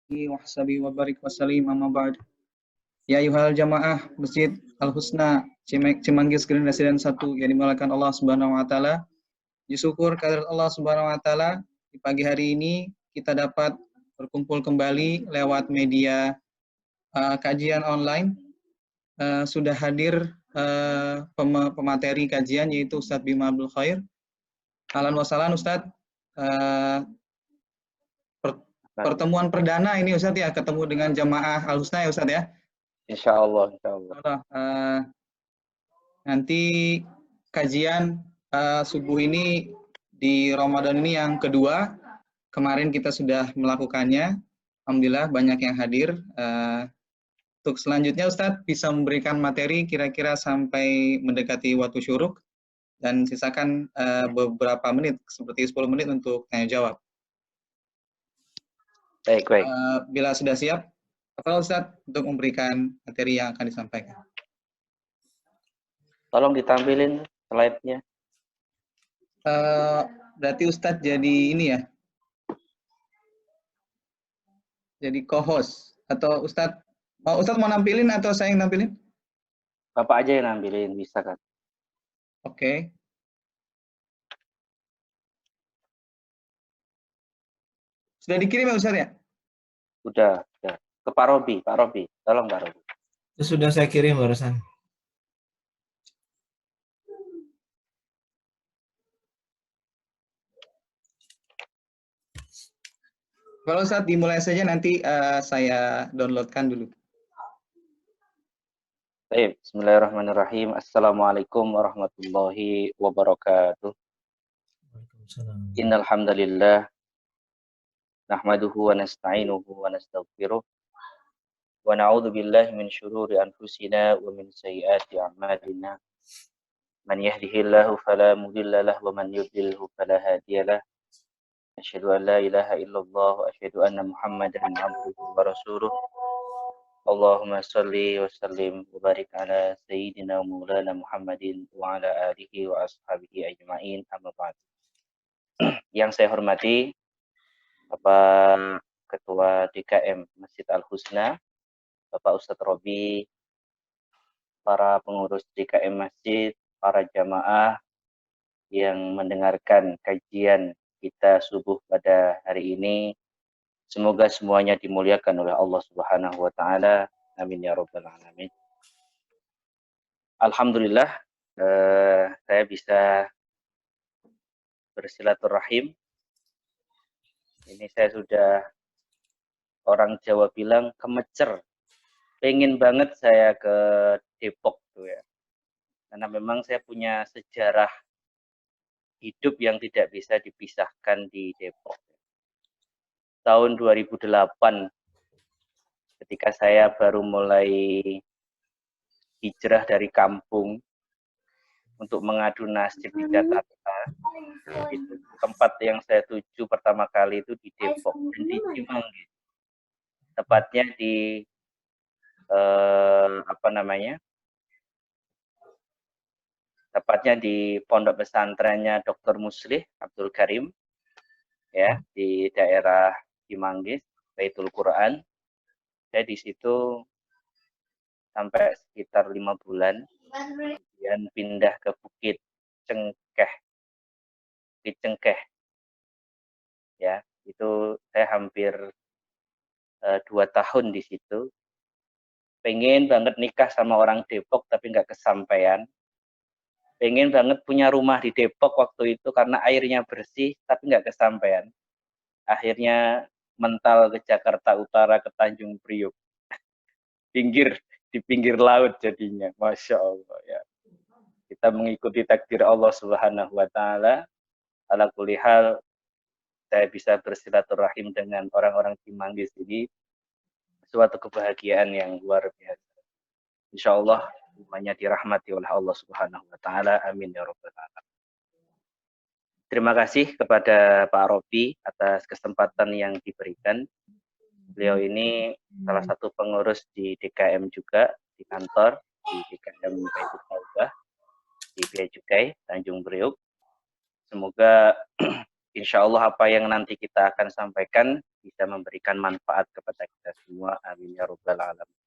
wahsabi wa barik wa salim amma ba'd. Ya ayuhal jamaah Masjid Al-Husna Cimanggis Green Residen 1 yang dimuliakan Allah Subhanahu wa taala. Syukur kehadirat Allah Subhanahu wa taala, di pagi hari ini kita dapat berkumpul kembali lewat media kajian online. Sudah hadir pemateri kajian yaitu Ustadz Bima Abdul Khair. Ahlan wa sahlan Ustadz. Pertemuan perdana ini Ustadz ya, ketemu dengan jamaah Al-Husna ya Ustadz ya. Insya Allah. Nanti kajian subuh ini di Ramadan ini yang kedua. Kemarin kita sudah melakukannya. Alhamdulillah banyak yang hadir. Untuk selanjutnya Ustadz bisa memberikan materi kira-kira sampai mendekati waktu syuruk. Dan sisakan beberapa menit, seperti 10 menit untuk tanya jawab. Baik. Bila sudah siap, apa Ustadz untuk memberikan materi yang akan disampaikan? Tolong ditampilin slide-nya. Berarti Ustadz jadi ini ya? Jadi co-host atau Ustadz mau nampilin atau saya yang nampilin? Bapak aja yang nampilin, bisa kan? Oke. Sudah dikirim ya Ustadz ya? Udah. Ke Pak Robi, tolong Pak Robi. Sudah saya kirim barusan. Kalau Ustadz dimulai saja, nanti saya downloadkan dulu. Baik, bismillahirrahmanirrahim. Assalamualaikum warahmatullahi wabarakatuh. Innal hamdalillah nahmaduhu wa nasta'inuhu wa nastaghfiruh wa na'udzu billahi min syururi anfusina wa min sayyiati a'malina. Man yahdihillahu fala mudilla lahu wa man yudlilhu fala hadiyalah. Asyhadu an la ilaha illallah wa asyhadu anna Muhammadan abduhu wa rasuluh. Allahumma shalli wa sallim wa barik ala sayyidina maulana Muhammadin wa ala alihi wa ashabihi ajma'in, amma ba'd. Yang saya hormati Bapak Ketua DKM Masjid Al-Husna, Bapak Ustadz Robi, para pengurus DKM Masjid, para jamaah yang mendengarkan kajian kita subuh pada hari ini. Semoga semuanya dimuliakan oleh Allah Subhanahu wa taala. Amin ya rabbal alamin. Alhamdulillah saya bisa bersilaturahim. Ini saya sudah, orang Jawa bilang kemecer. Pengen banget saya ke Depok tuh ya. Karena memang saya punya sejarah hidup yang tidak bisa dipisahkan di Depok. Tahun 2008 ketika saya baru mulai hijrah dari kampung untuk mengadu nasib di Jakarta, itu tempat yang saya tuju pertama kali itu di Depok dan di Cimanggis, tepatnya di tepatnya di pondok pesantrennya Dr. Muslih Abdul Karim ya, di daerah Cimanggis, Baitul Quran. Saya di situ sampai sekitar 5 bulan, kemudian pindah ke Bukit Cengkeh. Ya, itu saya hampir 2 tahun di situ. Pengen banget nikah sama orang Depok tapi nggak kesampaian. Pengen banget punya rumah di Depok waktu itu karena airnya bersih tapi nggak kesampaian. Akhirnya mental ke Jakarta Utara, ke Tanjung Priok. Di pinggir laut jadinya. Masya Allah ya. Kita mengikuti takdir Allah Subhanahu wa taala. Ala kulli hal, saya bisa bersilaturahim dengan orang-orang Cimanggis ini suatu kebahagiaan yang luar biasa. Insya Allah semuanya dirahmati oleh Allah Subhanahu wa taala. Amin ya rabbal alamin. Terima kasih kepada Pak Robi atas kesempatan yang diberikan. Beliau ini salah satu pengurus di DKM juga, di kantor di DKM Baitul Taubah di Bea Cukai Tanjung Priok. Semoga insya Allah apa yang nanti kita akan sampaikan bisa memberikan manfaat kepada kita semua. Amin ya rabbal alamin.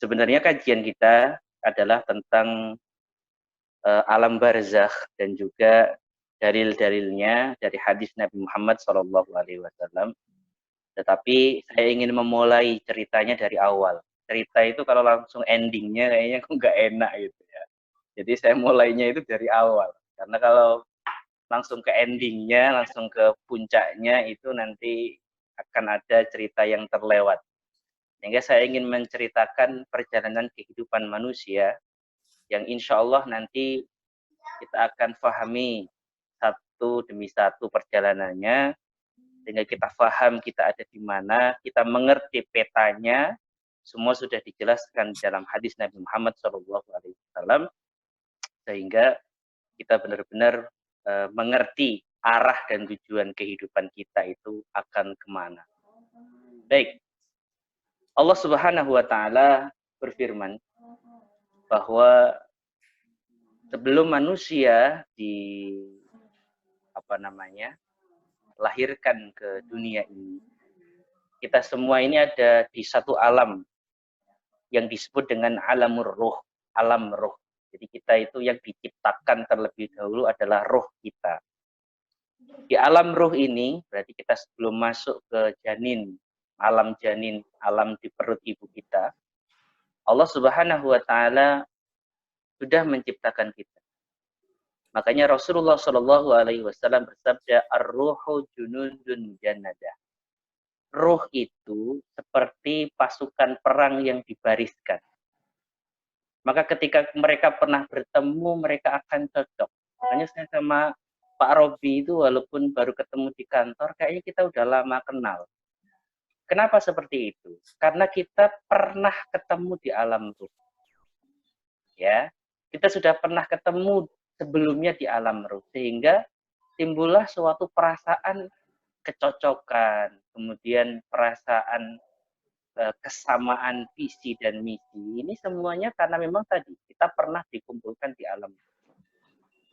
Sebenarnya kajian kita adalah tentang alam barzakh dan juga dalil-dalilnya dari hadis Nabi Muhammad SAW. Tetapi saya ingin memulai ceritanya dari awal. Cerita itu kalau langsung endingnya kayaknya kok nggak enak gitu ya. Jadi saya mulainya itu dari awal. Karena kalau langsung ke endingnya, langsung ke puncaknya itu nanti akan ada cerita yang terlewat. Sehingga saya ingin menceritakan perjalanan kehidupan manusia yang insya Allah nanti kita akan pahami satu demi satu perjalanannya, sehingga kita paham kita ada di mana, kita mengerti petanya, semua sudah dijelaskan dalam hadis Nabi Muhammad SAW, sehingga kita benar-benar mengerti arah dan tujuan kehidupan kita itu akan kemana. Baik, Allah Subhanahu wa Ta'ala berfirman bahwa sebelum manusia lahirkan ke dunia ini, kita semua ini ada di satu alam yang disebut dengan alamur ruh, alam ruh. Jadi kita itu yang diciptakan terlebih dahulu adalah roh kita. Di alam ruh ini, berarti kita sebelum masuk ke janin, alam di perut ibu kita, Allah Subhanahu wa Ta'ala sudah menciptakan kita. Makanya Rasulullah SAW bersabda, ar-ruhu junudun jannadah. Ruh itu seperti pasukan perang yang dibariskan. Maka ketika mereka pernah bertemu, mereka akan cocok. Makanya saya sama Pak Robi itu walaupun baru ketemu di kantor, kayaknya kita udah lama kenal. Kenapa seperti itu? Karena kita pernah ketemu di alam ruh. Ya, kita sudah pernah ketemu sebelumnya di alam ruh, sehingga timbullah suatu perasaan kecocokan, kemudian perasaan kesamaan visi dan misi. Ini semuanya karena memang tadi kita pernah dikumpulkan di alam.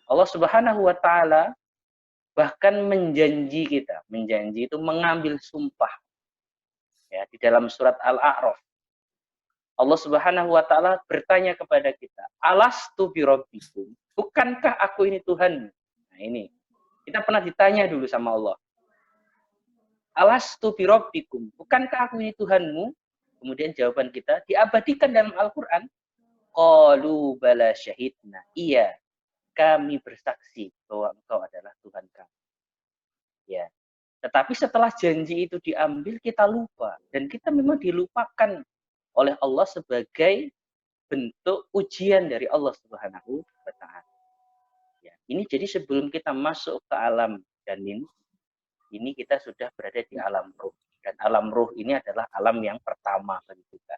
Allah Subhanahu wa Ta'ala bahkan menjanji kita, menjanji itu mengambil sumpah. Ya, di dalam surat Al-A'raf, Allah Subhanahu wa Ta'ala bertanya kepada kita, alastu birabbikum, bukankah aku ini Tuhan? Nah ini, kita pernah ditanya dulu sama Allah, alastu birabbikum, bukankah aku ini Tuhanmu? Kemudian jawaban kita diabadikan dalam Al-Quran, qalu bala syahidna, iya, kami bersaksi bahwa engkau adalah Tuhan kami. Ya. Tetapi setelah janji itu diambil, kita lupa. Dan kita memang dilupakan oleh Allah sebagai bentuk ujian dari Allah Subhanahu wa Ta'ala. Ya. Ini jadi sebelum kita masuk ke alam janin, ini kita sudah berada di alam ruh. Dan alam ruh ini adalah alam yang pertama bagi kita.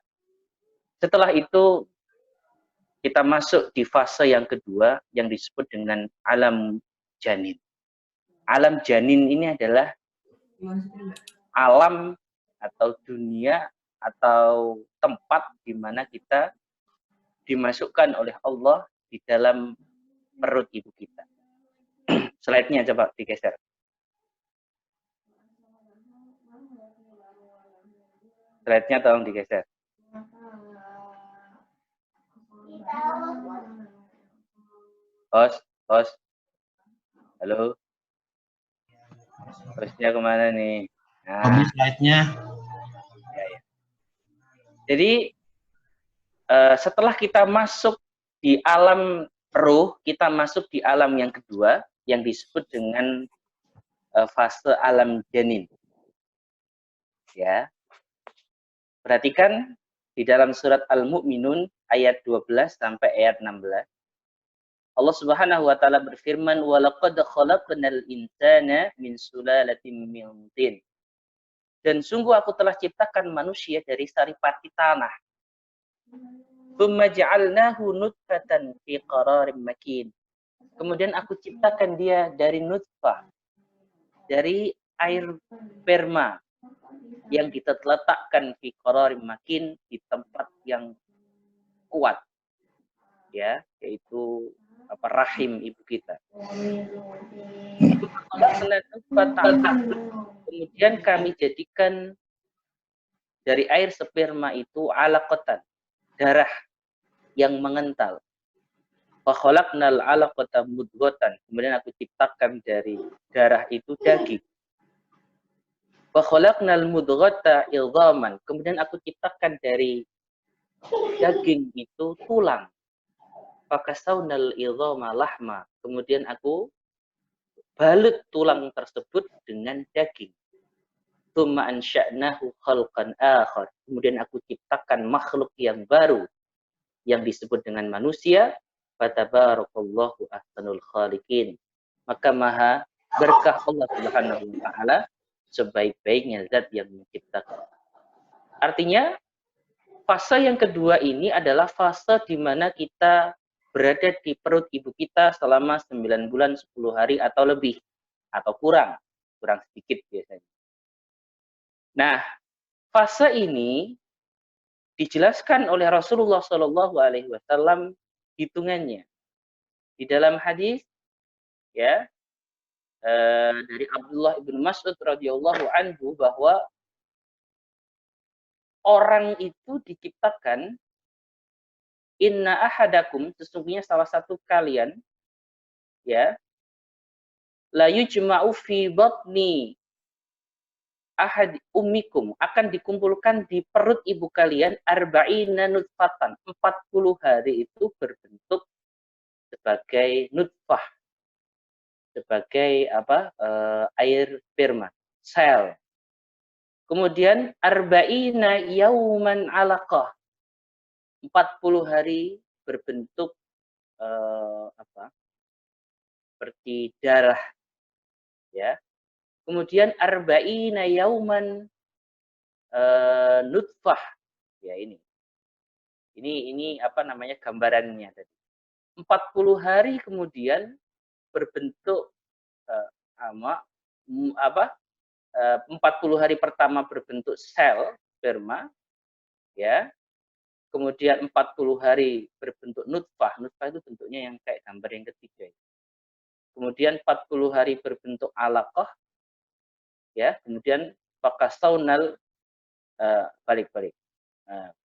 Setelah itu, kita masuk di fase yang kedua yang disebut dengan alam janin. Alam janin ini adalah alam atau dunia atau tempat di mana kita dimasukkan oleh Allah di dalam perut ibu kita. Slide-nya coba digeser. Slide-nya tolong digeser. Host. Halo. Hostnya kemana nih? Nah. Slide-nya. Ya. Jadi setelah kita masuk di alam ruh, kita masuk di alam yang kedua yang disebut dengan fase alam janin. Ya. Perhatikan di dalam surat Al-Mu'minun ayat 12 sampai ayat 16. Allah Subhanahu wa Ta'ala berfirman, wa laqad khalaqnal insana min sulalatin min tin. Dan sungguh aku telah ciptakan manusia dari saripati tanah. Tsumma ja'alnahu nutfatan fi qararin makin. Kemudian aku ciptakan dia dari nutfah, dari air sperma yang kita letakkan fi qararin makin, di tempat yang kuat, ya, yaitu rahim ibu kita. Kemudian kami jadikan dari air sperma itu alaqatan, darah yang mengental. Fa khalaqnal alaqata mudghatan. Kemudian aku ciptakan dari darah itu daging. Fa khalaqnal mudghata idhaman. Kemudian aku ciptakan dari daging itu tulang. Fa kasawnal idhama lahma. Kemudian aku balut tulang tersebut dengan daging. Tsumma ansya'nahu khalqan akhar. Kemudian aku ciptakan makhluk yang baru yang disebut dengan manusia. Fatabarakallahu ahsanul khaliqin. Maka maha berkah Allah Subhanahu wa taala, sebaik-baiknya zat yang menciptakan. Artinya fase yang kedua ini adalah fase di mana kita berada di perut ibu kita selama 9 bulan 10 hari atau lebih, atau kurang sedikit biasanya. Nah, fase ini dijelaskan oleh Rasulullah Shallallahu Alaihi Wasallam hitungannya di dalam hadis, ya, dari Abdullah bin Mas'ud radhiyallahu anhu, bahwa orang itu diciptakan, inna ahadakum, sesungguhnya salah satu kalian, ya, la yujma'u fi batni ahad ummikum, akan dikumpulkan di perut ibu kalian arba'ina nutfatan, 40 hari itu berbentuk sebagai nutfah, sebagai apa, air sperma, sel. Kemudian arba'ina yauman alaqah, 40 hari berbentuk apa, seperti darah, ya. Kemudian arba'ina yauman nutfah, ya, ini apa namanya gambarannya tadi. 40 hari kemudian berbentuk 40 hari pertama berbentuk sel sperma, ya. Kemudian 40 hari berbentuk nutfah. Nutfah itu bentuknya yang kayak gambar yang ketiga. Kemudian 40 hari berbentuk alaqah, ya. Kemudian fakasawnal balik-balik.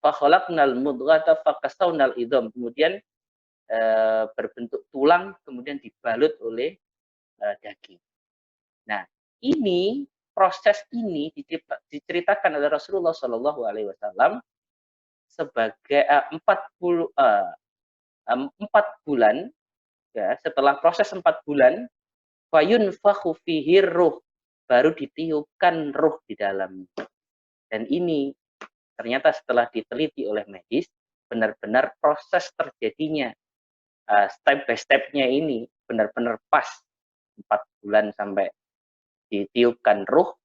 Fa khalaqnal mudghata fakasawnal idham. Kemudian berbentuk tulang, kemudian dibalut oleh daging. Nah, ini proses ini diceritakan oleh Rasulullah Shallallahu Alaihi Wasallam sebagai 4 bulan, ya. Setelah proses 4 bulan, fayunfakhu fihi ruh, baru ditiupkan ruh di dalam. Dan ini ternyata setelah diteliti oleh medis, benar-benar proses terjadinya step by step-nya ini benar-benar pas, 4 bulan sampai ditiupkan ruh,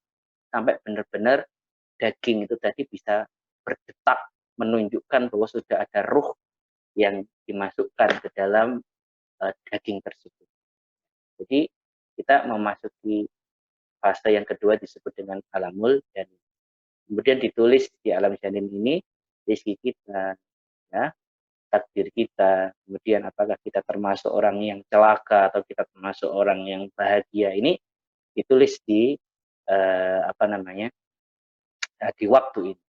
sampai benar-benar daging itu tadi bisa berdetak, menunjukkan bahwa sudah ada ruh yang dimasukkan ke dalam daging tersebut. Jadi kita memasuki fase yang kedua disebut dengan alamul janin. Kemudian ditulis di alam janin ini rezeki kita, ya, takdir kita, kemudian apakah kita termasuk orang yang celaka atau kita termasuk orang yang bahagia, ini ditulis di di waktu ini.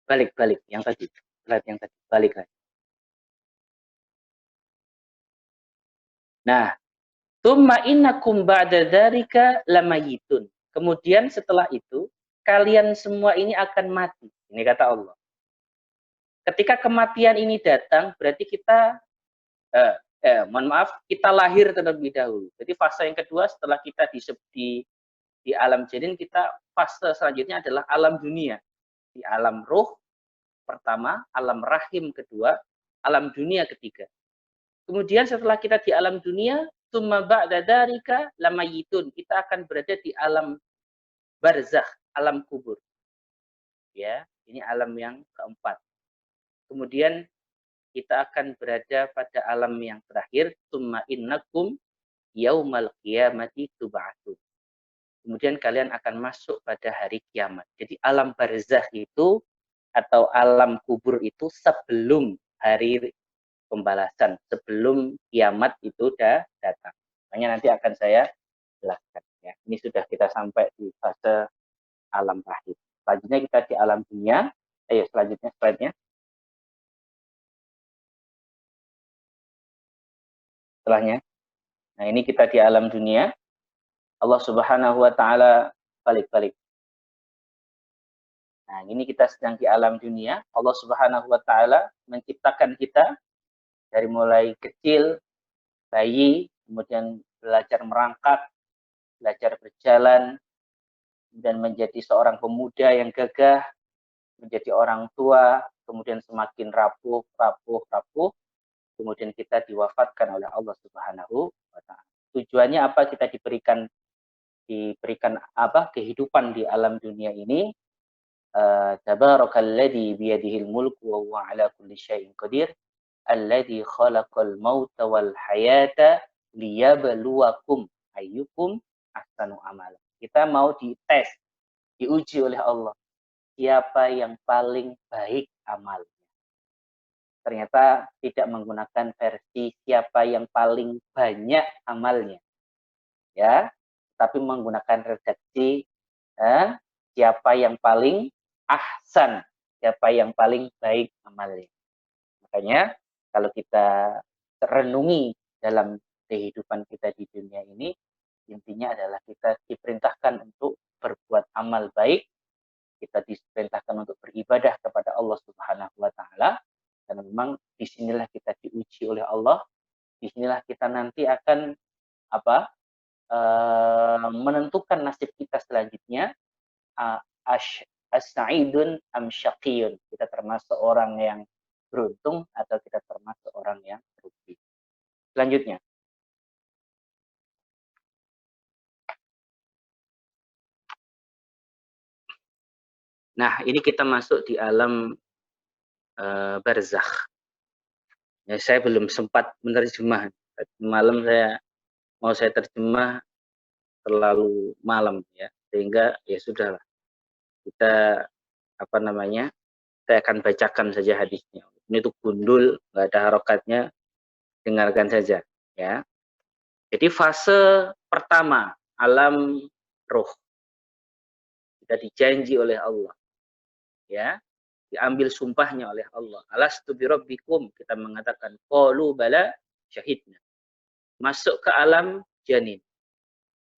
Balik yang tadi, slide yang tadi, balik lagi. Nah, tsumma innakum ba'da dzalika lamayitun. Kemudian setelah itu kalian semua ini akan mati. Ini kata Allah. Ketika kematian ini datang, berarti kita kita lahir terlebih dahulu. Jadi fase yang kedua setelah kita di alam janin, kita fase selanjutnya adalah alam dunia. Di alam ruh pertama, alam rahim kedua, alam dunia ketiga. Kemudian setelah kita di alam dunia, tsumma ba'da dzalika lamayitun, kita akan berada di alam barzakh, alam kubur. Ya, ini alam yang keempat. Kemudian kita akan berada pada alam yang terakhir, tsumma innakum yaumal qiyamati tub'atsun. Kemudian kalian akan masuk pada hari kiamat. Jadi alam barzakh itu atau alam kubur itu sebelum hari pembalasan, sebelum kiamat itu sudah datang. Makanya nanti akan saya jelaskan. Ya, ini sudah kita sampai di fase alam terakhir. Selanjutnya kita di alam dunia. Ayo selanjutnya slide-nya. Setelahnya. Nah, ini kita di alam dunia. Allah Subhanahu wa taala balik-balik. Nah, ini kita sedang di alam dunia. Allah Subhanahu wa taala menciptakan kita dari mulai kecil, bayi, kemudian belajar merangkak, belajar berjalan, dan menjadi seorang pemuda yang gagah, menjadi orang tua, kemudian semakin rapuh, kemudian kita diwafatkan oleh Allah Subhanahu wa taala. Tujuannya apa? Kita diberikan apa? Kehidupan di alam dunia ini. Tabarakalladzi biyadihil mulku wa huwa ala kulli syai'in qadir. Alladzi khalaqal mauta wal hayata liyabluwakum ayyukum ahsanu amala. Kita mau dites, diuji oleh Allah. Siapa yang paling baik amalnya? Ternyata tidak menggunakan versi siapa yang paling banyak amalnya. Ya, tapi menggunakan redaksi siapa yang paling ahsan, siapa yang paling baik amalnya. Makanya kalau kita renungi dalam kehidupan kita di dunia ini, intinya adalah kita diperintahkan untuk berbuat amal baik, kita diperintahkan untuk beribadah kepada Allah Subhanahu wa taala, dan memang disinilah kita diuji oleh Allah, disinilah kita nanti akan menentukan nasib kita selanjutnya, as-sa'idun am syaqiyun. Kita termasuk orang yang beruntung atau kita termasuk orang yang rugi. Selanjutnya. Nah, ini kita masuk di alam barzakh. Ya, saya belum sempat menerjemah. Malam saya terjemah terlalu malam ya, sehingga ya sudahlah. Kita saya akan bacakan saja hadisnya. Ini tuh gundul, nggak ada harokatnya, dengarkan saja ya. Jadi fase pertama alam roh, kita dijanji oleh Allah ya, diambil sumpahnya oleh Allah. Alastu birabbikum, kita mengatakan qalu bala syahidna. Masuk ke alam janin,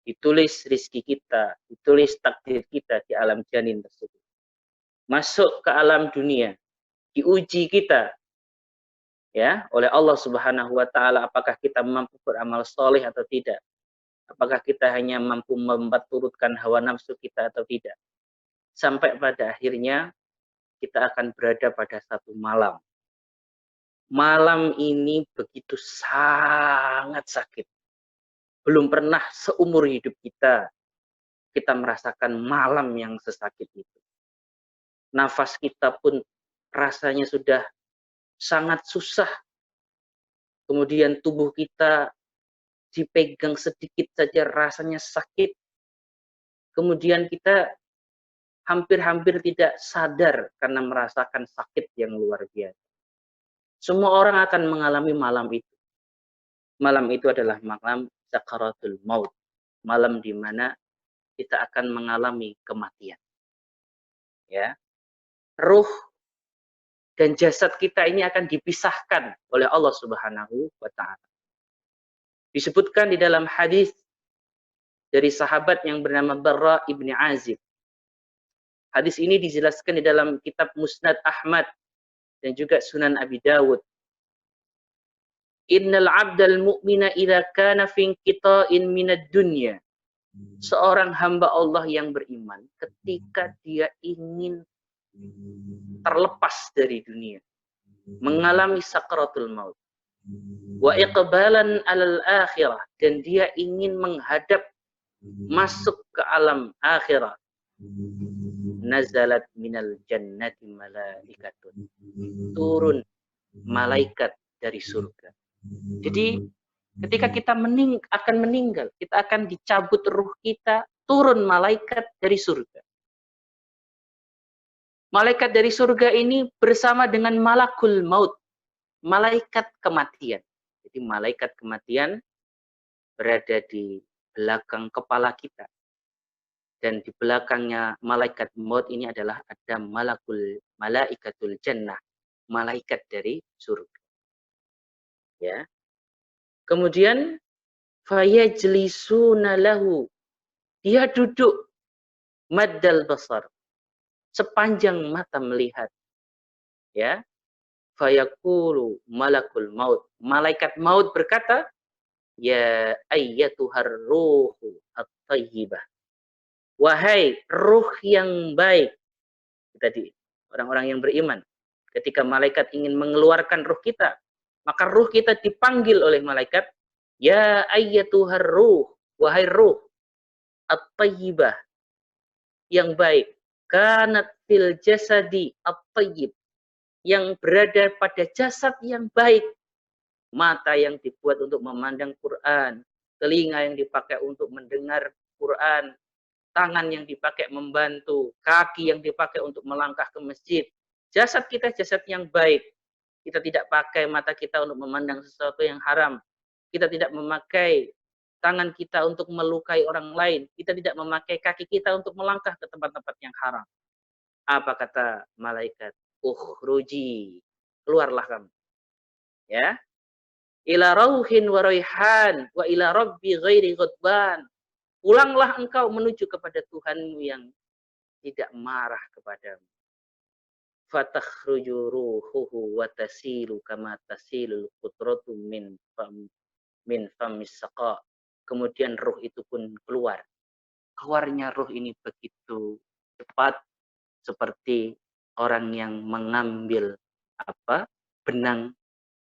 ditulis rizki kita, ditulis takdir kita di alam janin tersebut. Masuk ke alam dunia, diuji kita ya oleh Allah Subhanahu wa taala, apakah kita mampu beramal soleh atau tidak, apakah kita hanya mampu memturutkan hawa nafsu kita atau tidak, sampai pada akhirnya kita akan berada pada satu malam. Malam ini begitu sangat sakit. Belum pernah seumur hidup kita merasakan malam yang sesakit itu. Nafas kita pun rasanya sudah sangat susah. Kemudian tubuh kita dipegang sedikit saja rasanya sakit. Kemudian kita hampir-hampir tidak sadar karena merasakan sakit yang luar biasa. Semua orang akan mengalami malam itu. Malam itu adalah malam sakaratul maut. Malam di mana kita akan mengalami kematian. Ya. Ruh dan jasad kita ini akan dipisahkan oleh Allah Subhanahu wa taala. Disebutkan di dalam hadis dari sahabat yang bernama Barra ibni Azib. Hadis ini dijelaskan di dalam kitab Musnad Ahmad dan juga Sunan Abi Dawud. Innal 'abdal mu'mina idza kana fi inqita'in minad dunya. Seorang hamba Allah yang beriman ketika dia ingin terlepas dari dunia, mengalami sakaratul maut, wa iqbalan 'alal akhirah, dan dia ingin menghadap masuk ke alam akhirat, nazalat minal jannati malaikatun, turun malaikat dari surga. Jadi ketika kita akan meninggal, kita akan dicabut ruh kita, turun malaikat dari surga. Malaikat dari surga ini bersama dengan malakul maut, malaikat kematian. Jadi malaikat kematian berada di belakang kepala kita. Dan di belakangnya malaikat maut ini adalah ada malaikatul jannah, malaikat dari surga. Ya. Kemudian fayajlisuna lahu, dia duduk maddal basar, sepanjang mata melihat. Ya. Fayaqulu malakul maut, malaikat maut berkata, ya ayyatuhar ruhu at-tayyibah, wahai ruh yang baik. Tadi orang-orang yang beriman, ketika malaikat ingin mengeluarkan ruh kita, maka ruh kita dipanggil oleh malaikat, ya ayyatuhar ruh, wahai ruh at-tayyibah, yang baik, kanat fil jasadi at-tayyib, yang berada pada jasad yang baik, mata yang dibuat untuk memandang Quran, telinga yang dipakai untuk mendengar Quran, tangan yang dipakai membantu, kaki yang dipakai untuk melangkah ke masjid. Jasad kita jasad yang baik. Kita tidak pakai mata kita untuk memandang sesuatu yang haram. Kita tidak memakai tangan kita untuk melukai orang lain. Kita tidak memakai kaki kita untuk melangkah ke tempat-tempat yang haram. Apa kata malaikat? Ukhruji, keluarlah kamu. Ya. Ila rauhin wa raihan wa ila rabbi ghairi ghadban. Pulanglah engkau menuju kepada Tuhanmu yang tidak marah kepadamu. Fatakhruju ruhuhu wa tasilu kama tasilul qutratu min famis saqa. Kemudian ruh itu pun keluar. Keluarnya ruh ini begitu cepat seperti orang yang mengambil benang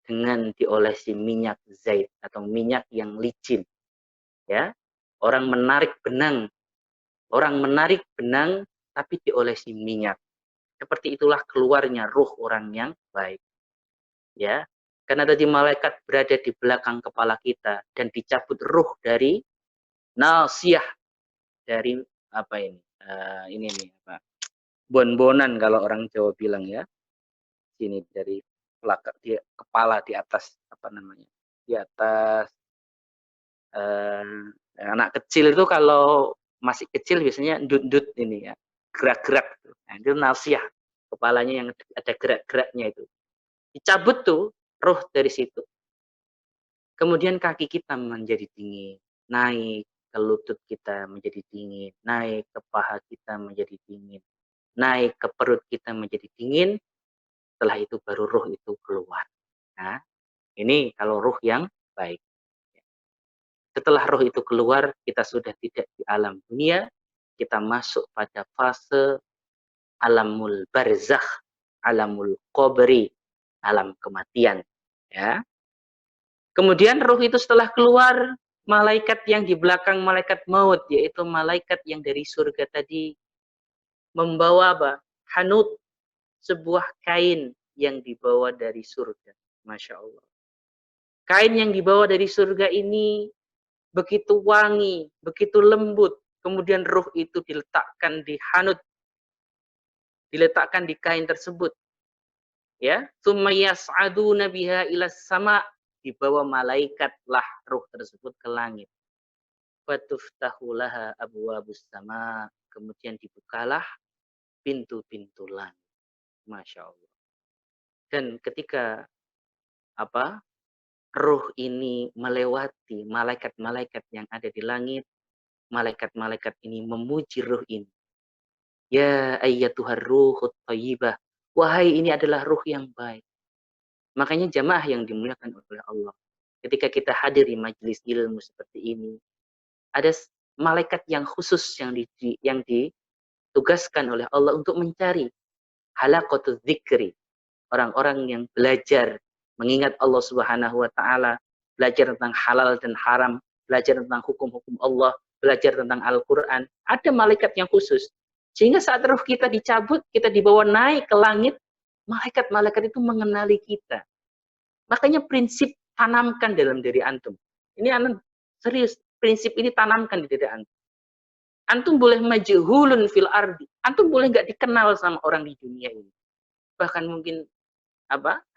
dengan diolesi minyak zait atau minyak yang licin. Ya. Orang menarik benang tapi diolesi minyak. Seperti itulah keluarnya ruh orang yang baik. Ya. Karena tadi malaikat berada di belakang kepala kita dan dicabut ruh dari nasiyah, dari ini nih bon-bonan kalau orang Jawa bilang ya. Sini dari belakang kepala di atas di atas anak kecil itu kalau masih kecil biasanya ndut-ndut ini ya, gerak-gerak. Nah, itu nasiah, kepalanya yang ada gerak-geraknya itu. Dicabut tuh roh dari situ. Kemudian kaki kita menjadi dingin, naik ke lutut kita menjadi dingin, naik ke paha kita menjadi dingin, naik ke perut kita menjadi dingin. Setelah itu baru roh itu keluar. Nah, ini kalau roh yang baik. Setelah roh itu keluar, kita sudah tidak di alam dunia, kita masuk pada fase alamul barzakh, alamul qabri, alam kematian. Ya. Kemudian roh itu setelah keluar, malaikat yang di belakang malaikat maut, yaitu malaikat yang dari surga tadi, membawa hanut, sebuah kain yang dibawa dari surga. Masya Allah. Kain yang dibawa dari surga ini begitu wangi, begitu lembut. Kemudian ruh itu diletakkan di hanut, diletakkan di kain tersebut. Ya, tsumma yas'aduna biha ilas sama, dibawa malaikatlah ruh tersebut ke langit. Fatuftahu laha abwabus sama, kemudian dibukalah pintu-pintu langit. Masya Allah. Dan ketika ruh ini melewati malaikat-malaikat yang ada di langit, malaikat-malaikat ini memuji ruh ini. Ya ayyatuhar ruhut thayyibah, wahai ini adalah ruh yang baik. Makanya jamaah yang dimuliakan oleh Allah, ketika kita hadir di majelis ilmu seperti ini, ada malaikat yang khusus yang ditugaskan oleh Allah untuk mencari halaqatul dzikri, orang-orang yang belajar mengingat Allah Subhanahu wa taala, belajar tentang halal dan haram, belajar tentang hukum-hukum Allah, belajar tentang Al-Qur'an. Ada malaikat yang khusus. Sehingga saat ruh kita dicabut, kita dibawa naik ke langit, malaikat-malaikat itu mengenali kita. Makanya prinsip tanamkan dalam diri antum. Ini antum serius, prinsip ini tanamkan di diri antum. Antum boleh majhulun fil ardi. Antum boleh nggak dikenal sama orang di dunia ini. Bahkan mungkin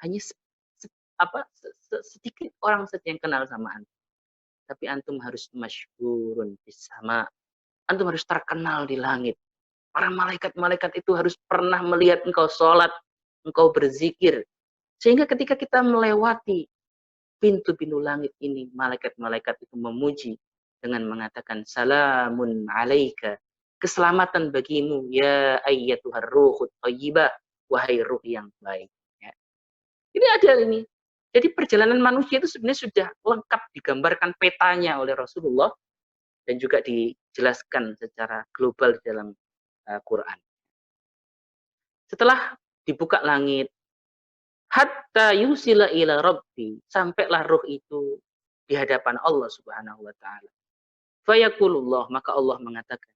hanya sedikit orang saja yang kenal sama antum. tapi antum harus masyhurun fis sama. Antum harus terkenal di langit. Para malaikat-malaikat itu harus pernah melihat engkau sholat, engkau berzikir. Sehingga ketika kita melewati pintu-pintu langit ini, malaikat-malaikat itu memuji dengan mengatakan salamun alaika, keselamatan bagimu ya ayyatuhar ruhut thayyibah, wahai ruh yang baik. Ya. Ini ada ini. Jadi perjalanan manusia itu sebenarnya sudah lengkap digambarkan petanya oleh Rasulullah dan juga dijelaskan secara global di dalam Quran. Setelah dibuka langit, hatta yusila ila rabbi, sampailah ruh itu di hadapan Allah Subhanahu wa taala. Fayaqulullah, maka Allah mengatakan,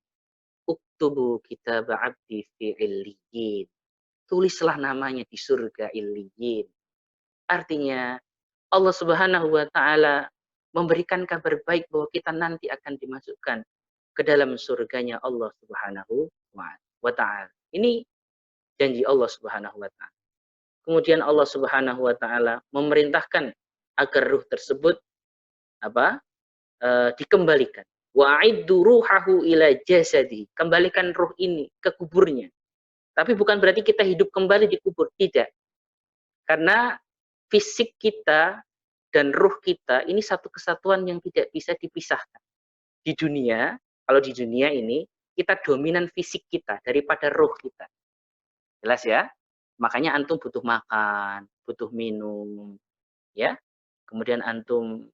uktubu kitab abdi fi illiyin. Tulislah namanya di surga illiyin. Artinya Allah Subhanahu wa taala memberikan kabar baik bahwa kita nanti akan dimasukkan ke dalam surganya Allah Subhanahu wa taala. Ini janji Allah Subhanahu wa taala. Kemudian Allah Subhanahu wa taala memerintahkan agar ruh tersebut dikembalikan. Wa'iddu ruhahu ila jasadi. Kembalikan ruh ini ke kuburnya. Tapi bukan berarti kita hidup kembali di kubur, tidak. Karena fisik kita dan ruh kita ini satu kesatuan yang tidak bisa dipisahkan. Di dunia, kalau di dunia ini kita dominan fisik kita daripada ruh kita. Jelas ya? Makanya antum butuh makan, butuh minum, ya. Kemudian antum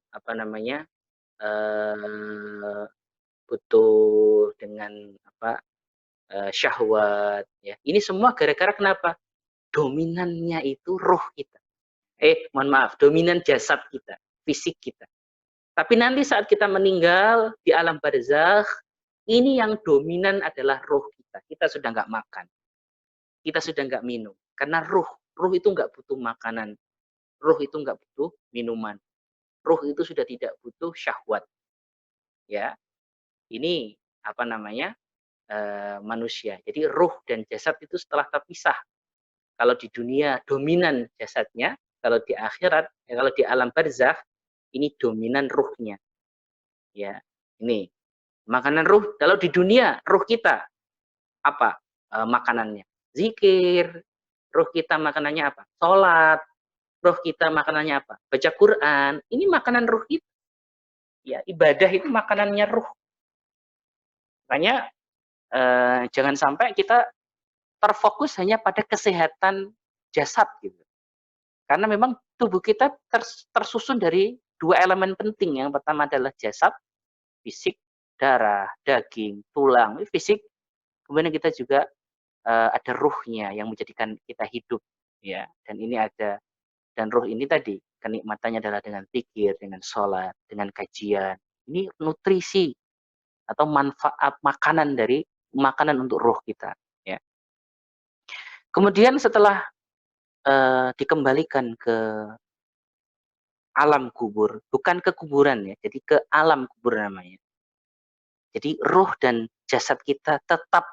butuh dengan syahwat, ya. Ini semua gara-gara kenapa? Dominannya itu ruh kita. Mohon maaf, dominan jasad kita, fisik kita. Tapi nanti saat kita meninggal di alam barzakh, ini yang dominan adalah ruh kita. Kita sudah nggak makan, kita sudah nggak minum. Karena ruh itu nggak butuh makanan, ruh itu nggak butuh minuman, ruh itu sudah tidak butuh syahwat. Ya, ini manusia. Jadi ruh dan jasad itu setelah terpisah. Kalau di dunia dominan jasadnya, kalau di akhirat, kalau di alam barzakh ini dominan ruhnya. Ya, ini makanan ruh. Kalau di dunia ruh kita apa makanannya? Zikir. Ruh kita makanannya apa? Sholat. Ruh kita makanannya apa? Baca Quran. Ini makanan ruh kita. Ya, ibadah itu makanannya ruh. Makanya jangan sampai kita terfokus hanya pada kesehatan jasad gitu. Karena memang tubuh kita tersusun dari dua elemen penting. Yang pertama adalah jasad, fisik, darah, daging, tulang, fisik. Kemudian kita juga ada ruhnya yang menjadikan kita hidup, ya. Dan ini ada, dan ruh ini tadi kenikmatannya adalah dengan zikir, dengan sholat, dengan kajian. Ini nutrisi atau manfaat makanan untuk ruh kita, ya. Kemudian setelah dikembalikan ke alam kubur, bukan ke kuburan ya, jadi ke alam kubur namanya. Jadi ruh dan jasad kita tetap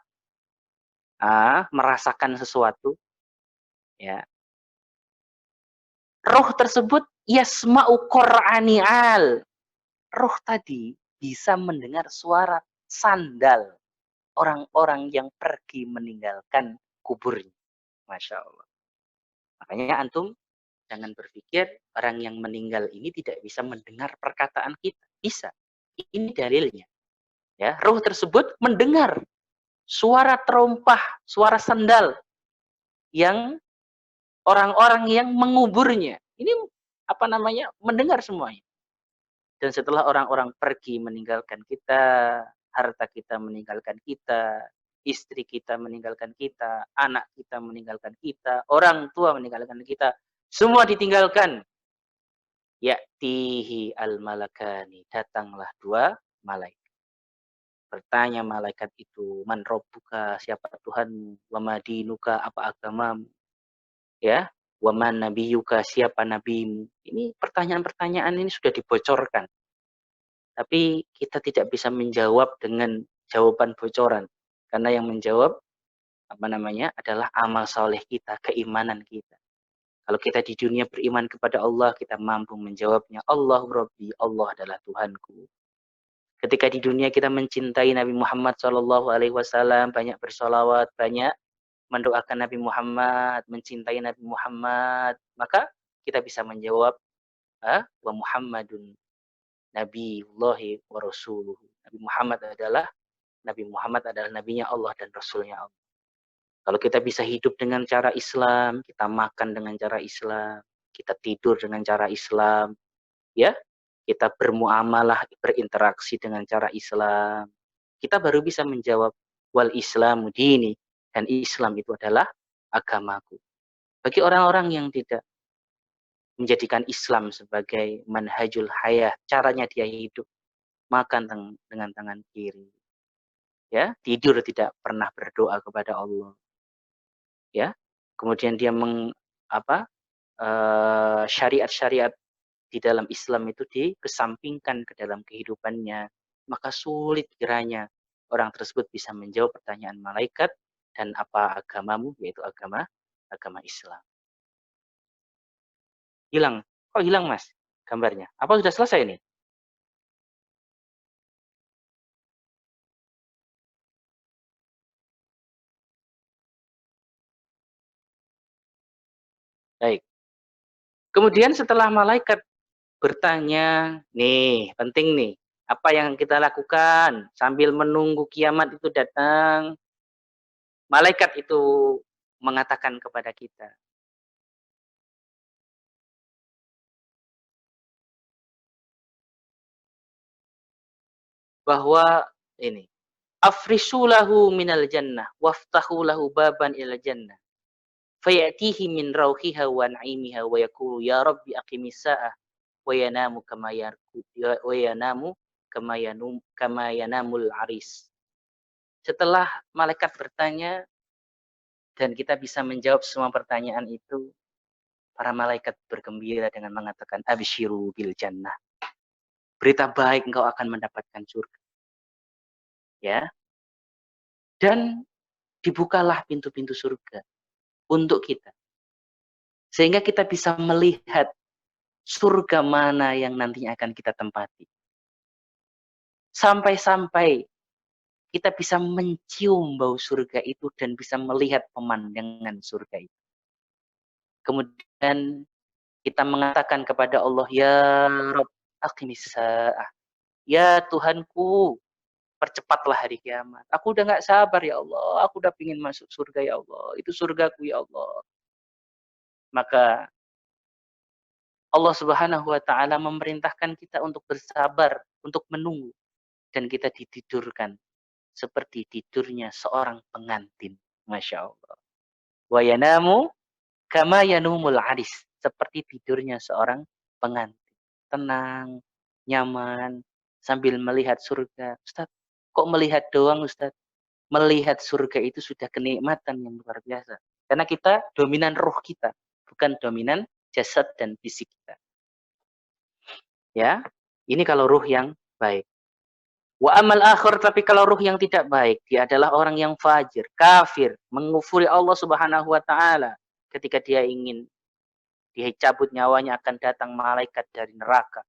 merasakan sesuatu, ya. Ruh tersebut yasma'u qur'ani'al. Ruh tadi bisa mendengar suara sandal orang-orang yang pergi meninggalkan kuburnya. Masya Allah. Makanya antum jangan berpikir orang yang meninggal ini tidak bisa mendengar perkataan kita. Bisa. Ini dalilnya. Ya, ruh tersebut mendengar suara terompah, suara sandal yang orang-orang yang menguburnya. Ini mendengar semuanya. Dan setelah orang-orang pergi meninggalkan kita, harta kita meninggalkan kita, istri kita meninggalkan kita, anak kita meninggalkan kita, orang tua meninggalkan kita, semua ditinggalkan. Ya'tihi al-malakani, datanglah dua malaikat. Bertanya malaikat itu, man rabbuka, siapa Tuhanmu, wa madinuka, apa agamamu, ya, wa man nabiyuka, siapa nabimu. Ini pertanyaan-pertanyaan ini sudah dibocorkan. Tapi kita tidak bisa menjawab dengan jawaban bocoran. Karena yang menjawab adalah amal soleh kita, keimanan kita. Kalau kita di dunia beriman kepada Allah, kita mampu menjawabnya, Allah Rabbi, Allah adalah Tuhanku. Ketika di dunia kita mencintai Nabi Muhammad SAW, banyak bersolawat, banyak mendoakan Nabi Muhammad, mencintai Nabi Muhammad, maka kita bisa menjawab, wa Muhammadun Nabiyullahi wa Rasuluhu. Nabi Muhammad adalah nabinya Allah dan rasulnya Allah. Kalau kita bisa hidup dengan cara Islam, kita makan dengan cara Islam, kita tidur dengan cara Islam, ya, kita bermuamalah, berinteraksi dengan cara Islam, kita baru bisa menjawab wal Islamu dini, dan Islam itu adalah agamaku. Bagi orang-orang yang tidak menjadikan Islam sebagai manhajul hayah, caranya dia hidup, makan dengan tangan kiri, ya, tidur tidak pernah berdoa kepada Allah, ya, kemudian dia syariat-syariat di dalam Islam itu dikesampingkan ke dalam kehidupannya, maka sulit kiranya orang tersebut bisa menjawab pertanyaan malaikat, dan apa agamamu, yaitu agama Islam. Hilang. Kok hilang, Mas, gambarnya? Apa sudah selesai nih? Baik. Kemudian setelah malaikat bertanya, nih, penting nih, apa yang kita lakukan sambil menunggu kiamat itu datang? Malaikat itu mengatakan kepada kita, bahwa ini, afrisulahu minal jannah waftahu lahu baban ilal jannah fayatihi min rauhiha wa na'imiha wa yaqulu ya rabbi aqimis sa'ah wa yanamu kama yarku wa yanamu kama yanamul aris. Setelah malaikat bertanya dan kita bisa menjawab semua pertanyaan itu, para malaikat bergembira dengan mengatakan absyiru bil jannah, berita baik, engkau akan mendapatkan surga, ya. Dan dibukalah pintu-pintu surga untuk kita, sehingga kita bisa melihat surga mana yang nantinya akan kita tempati. Sampai-sampai kita bisa mencium bau surga itu dan bisa melihat pemandangan surga itu. Kemudian kita mengatakan kepada Allah, ya Rabb aqimis sa'ah, ya Tuhanku, percepatlah hari kiamat. Aku udah gak sabar ya Allah, aku udah pingin masuk surga ya Allah, itu surgaku ya Allah. Maka Allah Subhanahu wa Ta'ala memerintahkan kita untuk bersabar, untuk menunggu, dan kita ditidurkan seperti tidurnya seorang pengantin. Masya Allah. Wa yanamu kama yanumul aris, seperti tidurnya seorang pengantin. Tenang, nyaman, sambil melihat surga. Ustaz, kok melihat doang Ustaz? Melihat surga itu sudah kenikmatan yang luar biasa. Karena kita dominan ruh kita, bukan dominan jasad dan fisik kita. Ya, ini kalau ruh yang baik. Wa amal akhir, tapi kalau ruh yang tidak baik, dia adalah orang yang fajir, kafir, mengufuri Allah Subhanahu wa Ta'ala. Ketika dia ingin dicabut nyawanya, akan datang malaikat dari neraka.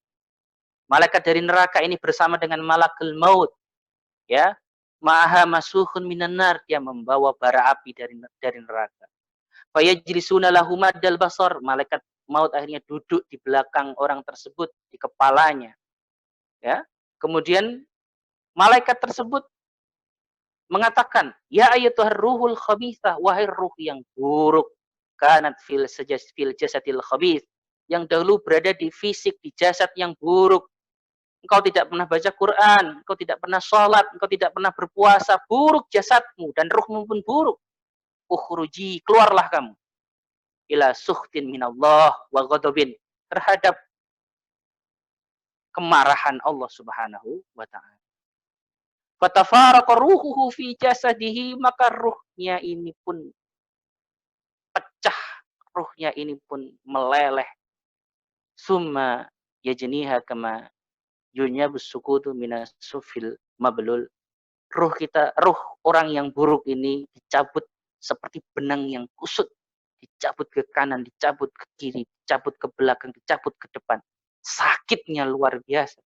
Malaikat dari neraka ini bersama dengan malakul maut, ya, maha masuhun minan nar, dia membawa bara api dari neraka. Fayajlisuna lahu maddal basar, malaikat maut akhirnya duduk di belakang orang tersebut, di kepalanya, ya. Kemudian malaikat tersebut mengatakan, ya ayyatuhar ruhul khabithah, wahai ruh yang buruk, kanat fil jasadil khabith, yang dahulu berada di fisik, di jasad yang buruk. Engkau tidak pernah baca Quran, engkau tidak pernah sholat, engkau tidak pernah berpuasa, buruk jasadmu dan ruhmu pun buruk. Ukhruji, keluarlah kamu, ila sukhtin minallah wa ghadabin, terhadap kemarahan Allah Subhanahu wa Ta'ala. Fatafaraqa ruhuhu fi jasadihi, maka ruhnya ini pun pecah, ruhnya ini pun meleleh. Summa yajniha kama yunyabus sukutu minas sufil mablul. Ruh orang yang buruk ini dicabut seperti benang yang kusut, dicabut ke kanan, dicabut ke kiri, dicabut ke belakang, dicabut ke depan. Sakitnya luar biasa.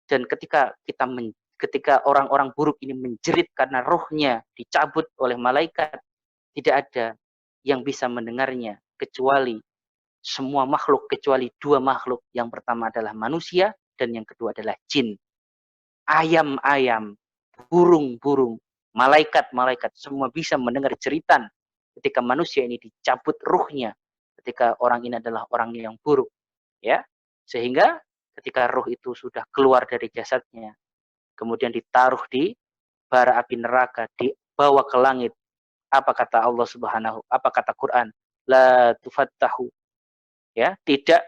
Dan ketika orang-orang buruk ini menjerit karena rohnya dicabut oleh malaikat, tidak ada yang bisa mendengarnya kecuali semua makhluk, kecuali dua makhluk. Yang pertama adalah manusia dan yang kedua adalah jin. Ayam-ayam, burung-burung, malaikat-malaikat semua bisa mendengar jeritan ketika manusia ini dicabut ruhnya, ketika orang ini adalah orang yang buruk, ya. Sehingga ketika ruh itu sudah keluar dari jasadnya, kemudian ditaruh di bara api neraka, dibawa ke langit. Apa kata Allah Subhanahu, apa kata Quran? La tufattahu, ya, tidak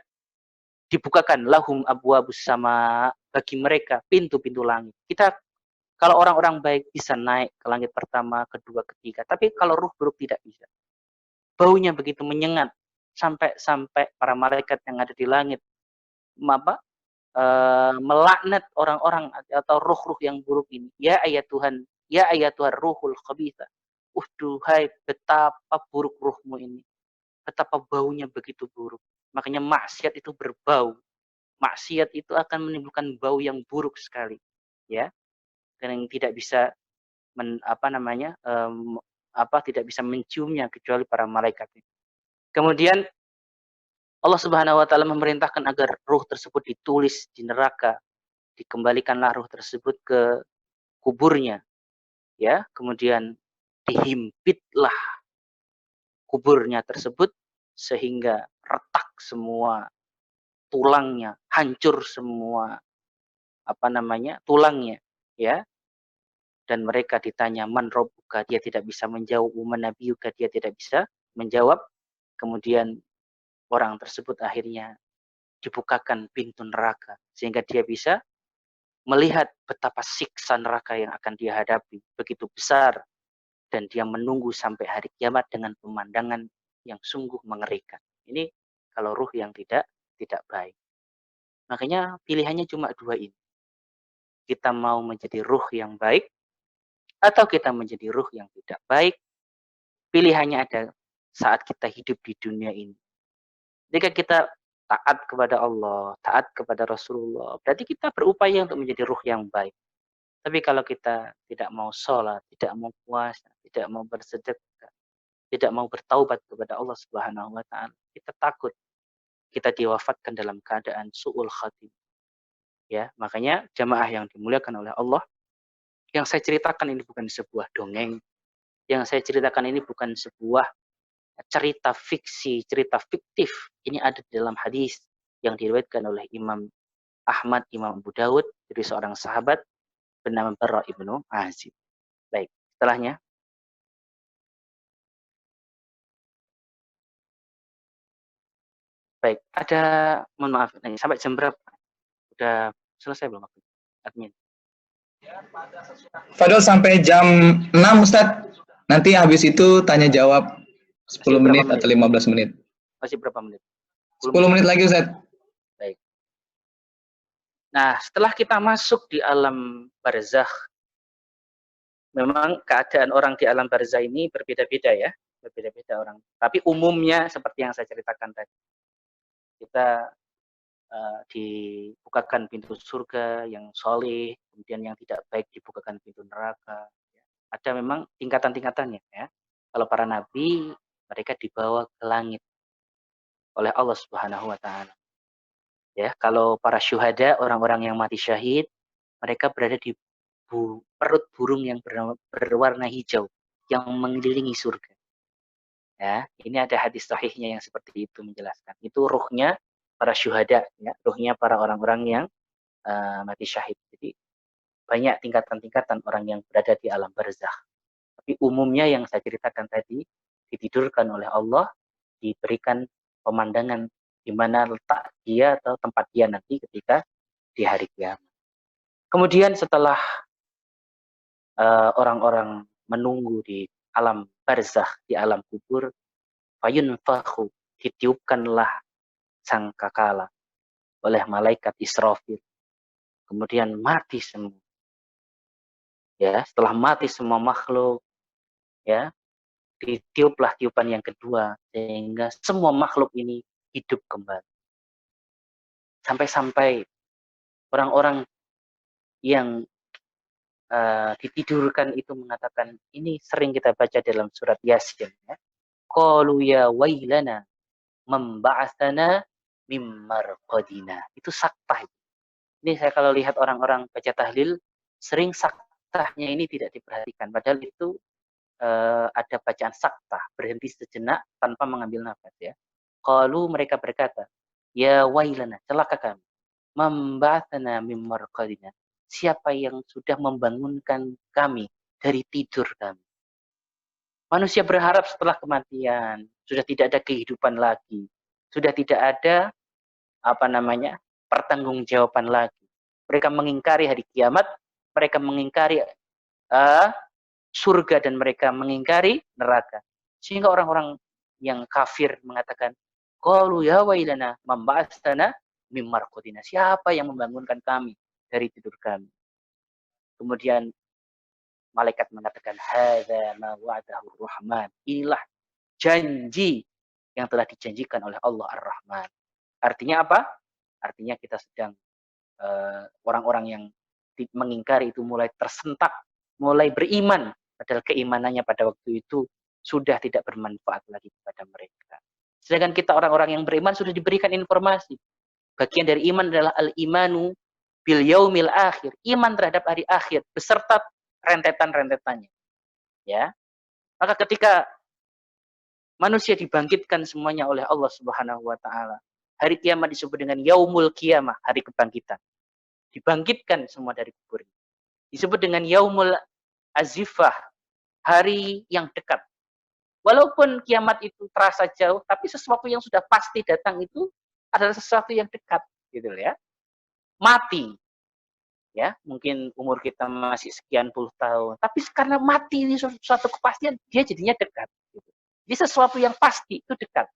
dibukakan lahum abwabus sama, bagi mereka pintu-pintu langit. Kita kalau orang-orang baik bisa naik ke langit pertama, kedua, ketiga, tapi kalau ruh buruk tidak bisa. Baunya begitu menyengat sampai para malaikat yang ada di langit melaknat orang-orang atau ruh-ruh yang buruk ini. Ya ayat Tuhan, ya ayat Tuhan ruhul khabitha. Duhai, betapa buruk ruhmu ini. Betapa baunya begitu buruk. Makanya maksiat itu berbau. Maksiat itu akan menimbulkan bau yang buruk sekali, ya. Dan yang tidak bisa tidak bisa menciumnya kecuali para malaikat. Kemudian Allah Subhanahu wa taala memerintahkan agar ruh tersebut ditulis di neraka, dikembalikanlah ruh tersebut ke kuburnya, ya. Kemudian dihimpitlah kuburnya tersebut sehingga retak semua tulangnya, hancur semua tulangnya, ya. Dan mereka ditanya man rabbuka, dia tidak bisa menjawab, man nabiyuka, dia tidak bisa menjawab. Kemudian orang tersebut akhirnya dibukakan pintu neraka sehingga dia bisa melihat betapa siksa neraka yang akan dia hadapi begitu besar, dan dia menunggu sampai hari kiamat dengan pemandangan yang sungguh mengerikan. Ini kalau ruh yang tidak baik. Makanya pilihannya cuma dua ini. Kita mau menjadi ruh yang baik atau kita menjadi ruh yang tidak baik. Pilihannya ada saat kita hidup di dunia ini. Jika kita taat kepada Allah, taat kepada Rasulullah, berarti kita berupaya untuk menjadi ruh yang baik. Tapi kalau kita tidak mau sholat, tidak mau puasa, tidak mau bersedekah, tidak mau bertaubat kepada Allah Subhanahu wa taala, kita takut kita diwafatkan dalam keadaan su'ul khatimah. Ya, makanya jamaah yang dimuliakan oleh Allah, yang saya ceritakan ini bukan sebuah dongeng. Yang saya ceritakan ini bukan sebuah cerita fiksi, cerita fiktif. Ini ada di dalam hadis yang diriwayatkan oleh Imam Ahmad, Imam Abu Dawud dari seorang sahabat bernama Barra ibnu Azib. Baik, setelahnya. Baik, mohon maaf, sampai jam berapa? Udah selesai belum waktu? Admin. Fadol sampai jam 6 Ustadz. Nanti habis itu tanya jawab 10 menit atau 15 menit. Masih berapa menit? 10 menit lagi Ustadz. Baik. Nah, setelah kita masuk di alam barzakh, memang keadaan orang di alam barzakh ini berbeda-beda ya. Berbeda-beda orang. Tapi umumnya seperti yang saya ceritakan tadi. Kita dibukakan pintu surga yang soleh, kemudian yang tidak baik dibukakan pintu neraka. Ada memang tingkatan-tingkatannya ya. Kalau para nabi, mereka dibawa ke langit oleh Allah Subhanahu wa taala. Ya, kalau para syuhada, orang-orang yang mati syahid, mereka berada di perut burung yang berwarna hijau yang mengelilingi surga. Ya, ini ada hadis sahihnya yang seperti itu menjelaskan. Itu ruhnya para syuhada, ya, ruhnya para orang-orang yang mati syahid. Jadi banyak tingkatan-tingkatan orang yang berada di alam barzakh. Tapi umumnya yang saya ceritakan tadi, ditidurkan oleh Allah, diberikan pemandangan di mana letak dia atau tempat dia nanti ketika di hari kiamat. Kemudian setelah orang-orang menunggu di alam barzakh, di alam kubur, fayunfakhu, ditiupkanlah sangkakala oleh malaikat Israfil. Kemudian mati semua. Ya, setelah mati semua makhluk, ya, ditiuplah tiupan yang kedua, sehingga semua makhluk ini hidup kembali. Sampai-sampai orang-orang yang ditidurkan itu mengatakan, ini sering kita baca dalam surat Yasin, ya. Qalu ya wailana memba'atsana mim marqadina. Itu saktah. Ini saya kalau lihat orang-orang baca tahlil, sering saktahnya ini tidak diperhatikan. Padahal itu ada bacaan saktah, berhenti sejenak tanpa mengambil nafas, ya. Qalu, mereka berkata, ya wailana, celaka kami, memba'atsana mim marqadina. Siapa yang sudah membangunkan kami dari tidur kami? Manusia berharap setelah kematian sudah tidak ada kehidupan lagi, sudah tidak ada pertanggungjawaban lagi. Mereka mengingkari hari kiamat, mereka mengingkari surga, dan mereka mengingkari neraka. Sehingga orang-orang yang kafir mengatakan, qalu ya wailana memba'atsana mim marqadina. Siapa yang membangunkan kami dari tidur kami? Kemudian malaikat mengatakan, hadza ma wa'adahu rahman. Inilah janji yang telah dijanjikan oleh Allah Ar-Rahman. Artinya apa? Artinya kita sedang orang-orang yang mengingkari itu mulai tersentak, mulai beriman, padahal keimanannya pada waktu itu sudah tidak bermanfaat lagi kepada mereka. Sedangkan kita orang-orang yang beriman sudah diberikan informasi. Bagian dari iman adalah al-imanu bil yaumil akhir, iman terhadap hari akhir beserta rentetan-rentetannya. Ya. Maka ketika manusia dibangkitkan semuanya oleh Allah Subhanahu wa taala, hari kiamat disebut dengan yaumul qiyamah, hari kebangkitan. Dibangkitkan semua dari kubur. Disebut dengan yaumul azifah, hari yang dekat. Walaupun kiamat itu terasa jauh, tapi sesuatu yang sudah pasti datang itu adalah sesuatu yang dekat, gitu ya. Mati, ya, mungkin umur kita masih sekian puluh tahun, tapi karena mati ini suatu kepastian, dia jadinya dekat. Gitu. Jadi sesuatu yang pasti itu dekat.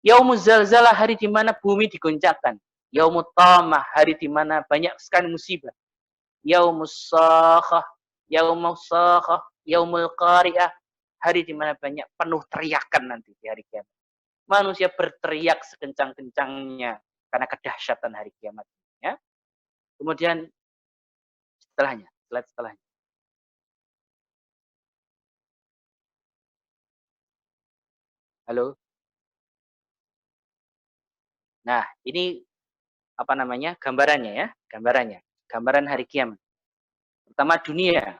Yaumuz zalzalah, hari di mana bumi digoncangkan. Yaumut tamah, hari di mana banyak sekali musibah. Yaumus sakhah, yaumus sakhah, yaumul qari'ah, hari di mana banyak penuh teriakan nanti di hari kiamat. Manusia berteriak sekencang-kencangnya karena kedahsyatan hari kiamat. Ya. Kemudian slide setelahnya. Halo. Nah, ini gambarannya, ya, gambaran hari kiamat. Pertama dunia,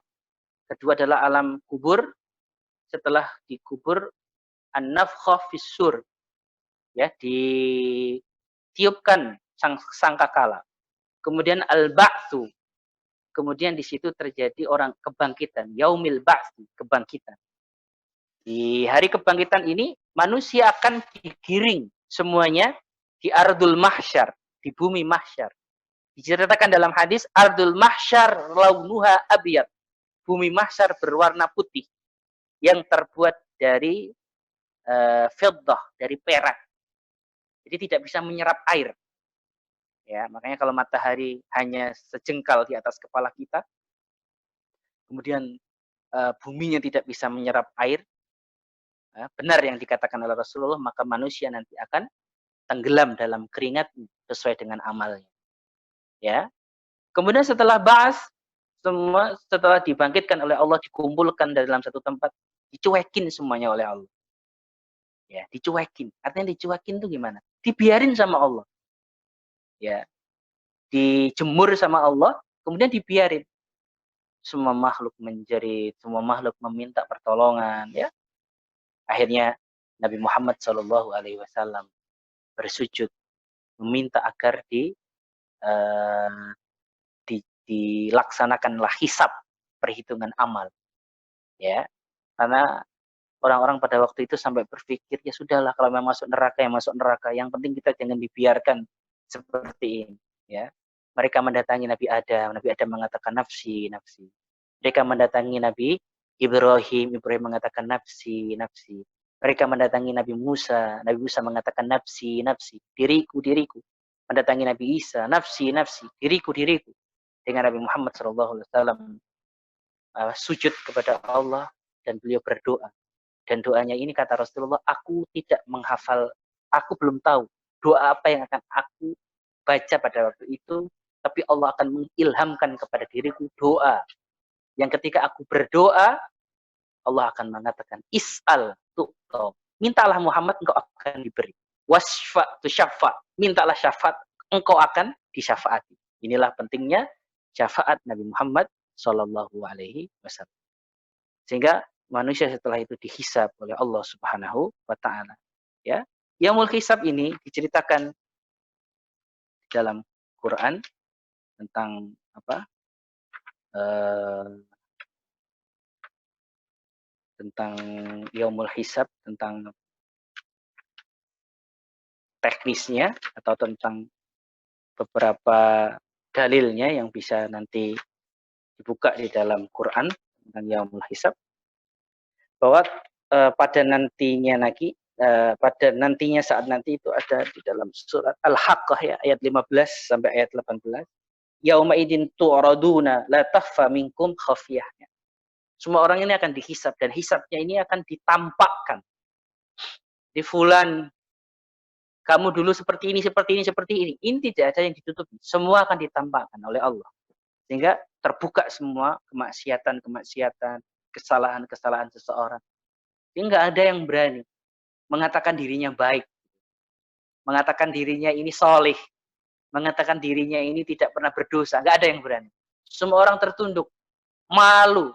kedua adalah alam kubur, setelah dikubur an-nafkhah fis-sur, ya, ditiupkan sangkakala. Kemudian al-ba'tsu, kemudian di situ terjadi orang kebangkitan, yaumil ba'tsi, kebangkitan. Di hari kebangkitan ini manusia akan digiring semuanya di ardul mahsyar, di bumi mahsyar. Diceritakan dalam hadis, ardul mahsyar launuha abyad, bumi mahsyar berwarna putih yang terbuat dari fiddah, dari perak. Jadi tidak bisa menyerap air. Ya, makanya kalau matahari hanya sejengkal di atas kepala kita, kemudian buminya tidak bisa menyerap air, benar yang dikatakan oleh Rasulullah, maka manusia nanti akan tenggelam dalam keringat sesuai dengan amalnya. Ya. Kemudian setelah ba'as, semua setelah dibangkitkan oleh Allah, dikumpulkan dalam satu tempat, dicuekin semuanya oleh Allah. Ya, dicuekin. Artinya dicuekin itu gimana? Dibiarin sama Allah. Ya. Dijemur sama Allah, kemudian dibiarin. Semua makhluk menjerit, semua makhluk meminta pertolongan, ya. Akhirnya Nabi Muhammad SAW bersujud meminta agar dilaksanakanlah hisab, perhitungan amal, ya. Karena orang-orang pada waktu itu sampai berpikir, ya sudahlah, kalau memang masuk neraka ya masuk neraka, yang penting kita jangan dibiarkan seperti ini, ya. Mereka mendatangi Nabi Adam mengatakan nafsi, nafsi. Mereka mendatangi Nabi Ibrahim mengatakan nafsi, nafsi. Mereka mendatangi Nabi Musa mengatakan nafsi, nafsi, diriku, diriku. Mendatangi Nabi Isa, nafsi, nafsi, diriku, diriku. Dengan Nabi Muhammad SAW sujud kepada Allah dan beliau berdoa. Dan doanya ini kata Rasulullah, aku tidak menghafal, aku belum tahu doa apa yang akan aku baca pada waktu itu, tapi Allah akan mengilhamkan kepada diriku doa yang ketika aku berdoa, Allah akan mengatakan, is'al tu'to. Mintalah Muhammad, engkau akan diberi. Wasfa tu syafa. Mintalah syafaat, engkau akan disyafaati. Inilah pentingnya syafaat Nabi Muhammad Shallallahu Alaihi Wasallam. Sehingga manusia setelah itu dihisab oleh Allah Subhanahu Wa Taala. Ya, Yaumul Hisab ini diceritakan dalam Quran tentang apa? Tentang Yaumul Hisab, tentang teknisnya atau tentang beberapa dalilnya yang bisa nanti dibuka di dalam Quran tentang Yaumul Hisab, bahwa pada nantinya saat nanti itu ada di dalam surat Al-Haqqah ya, ayat 15 sampai ayat 18. Yauma idin tu'raduna la takhfa minkum khafiyahnya. Semua orang ini akan dihisab dan hisabnya ini akan ditampakkan. Di fulan, kamu dulu seperti ini, seperti ini, seperti ini. Ini tidak ada yang ditutupi. Semua akan ditampakkan oleh Allah. Sehingga terbuka semua kemaksiatan, kesalahan-kesalahan seseorang. Jadi nggak ada yang berani mengatakan dirinya baik, mengatakan dirinya ini solih, mengatakan dirinya ini tidak pernah berdosa. Nggak ada yang berani. Semua orang tertunduk, malu,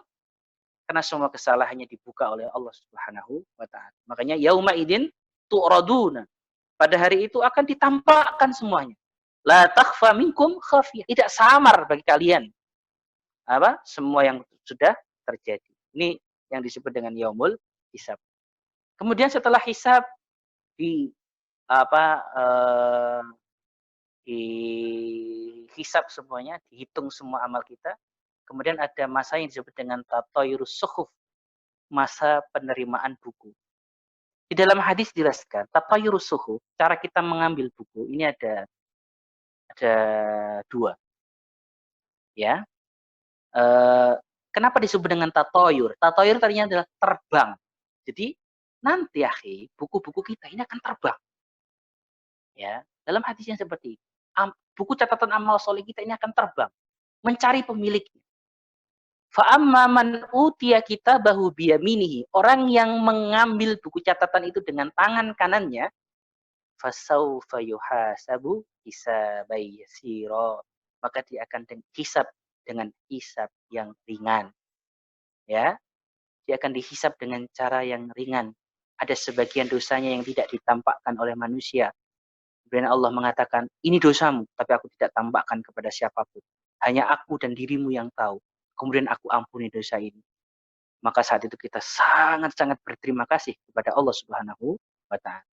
karena semua kesalahannya dibuka oleh Allah Subhanahu Wa Taala. Makanya yauma idin tu'raduna. Pada hari itu akan ditampakkan semuanya. La takhfa minkum khafiyah. Tidak samar bagi kalian semua yang sudah terjadi. Ini yang disebut dengan Yaumul Hisab. Kemudian setelah hisab dihisab semuanya, dihitung semua amal kita. Kemudian ada masa yang disebut dengan tatoyurus suhuf, masa penerimaan buku. Di dalam hadis dijelaskan, tatoyurus suhuf, cara kita mengambil buku ini ada dua. Ya. Kenapa disebut dengan tatoyur? Tatoyur tadinya adalah terbang. Jadi nanti buku-buku kita ini akan terbang. Ya, dalam hadisnya seperti itu. Buku catatan amal soleh kita ini akan terbang, mencari pemiliknya. Fa'amma man utiya kitabahu biyaminihi. Orang yang mengambil buku catatan itu dengan tangan kanannya, fasawfa yuhasabu hisaban yasira. Maka dia akan dihisab dengan hisab yang ringan. Ya, dia akan dihisab dengan cara yang ringan. Ada sebagian dosanya yang tidak ditampakkan oleh manusia. Kemudian Allah mengatakan, ini dosamu, tapi aku tidak tampakkan kepada siapapun. Hanya aku dan dirimu yang tahu. Kemudian aku ampuni dosa ini. Maka saat itu kita sangat-sangat berterima kasih kepada Allah Subhanahu Wa Taala.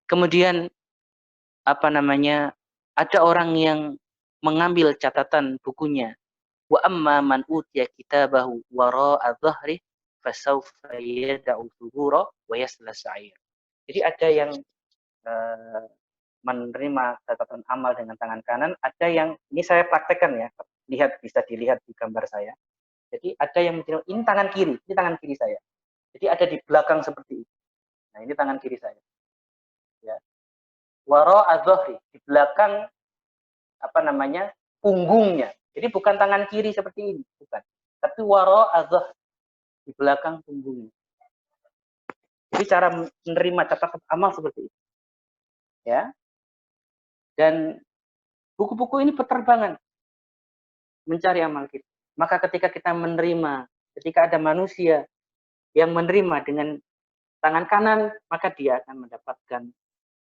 Kemudian ada orang yang mengambil catatan bukunya. Wa amma man utiya kitabahu wara'a dhahri fasawfa yad'u thubura wa yasla sa'ir. Jadi ada yang menerima catatan amal dengan tangan kanan, ada yang, ini saya praktekkan ya, bisa dilihat di gambar saya. Jadi ada yang menerima, ini tangan kiri saya. Jadi ada di belakang seperti ini. Nah, ini tangan kiri saya. Ya. Wara'a dhahri, di belakang punggungnya. Jadi bukan tangan kiri seperti ini, bukan. Tapi wara'a dhahri, di belakang punggungnya. Jadi cara menerima catatan amal seperti itu. Ya. Dan buku-buku ini penerbangan mencari amal kita. Maka ketika kita menerima, ketika ada manusia yang menerima dengan tangan kanan, maka dia akan mendapatkan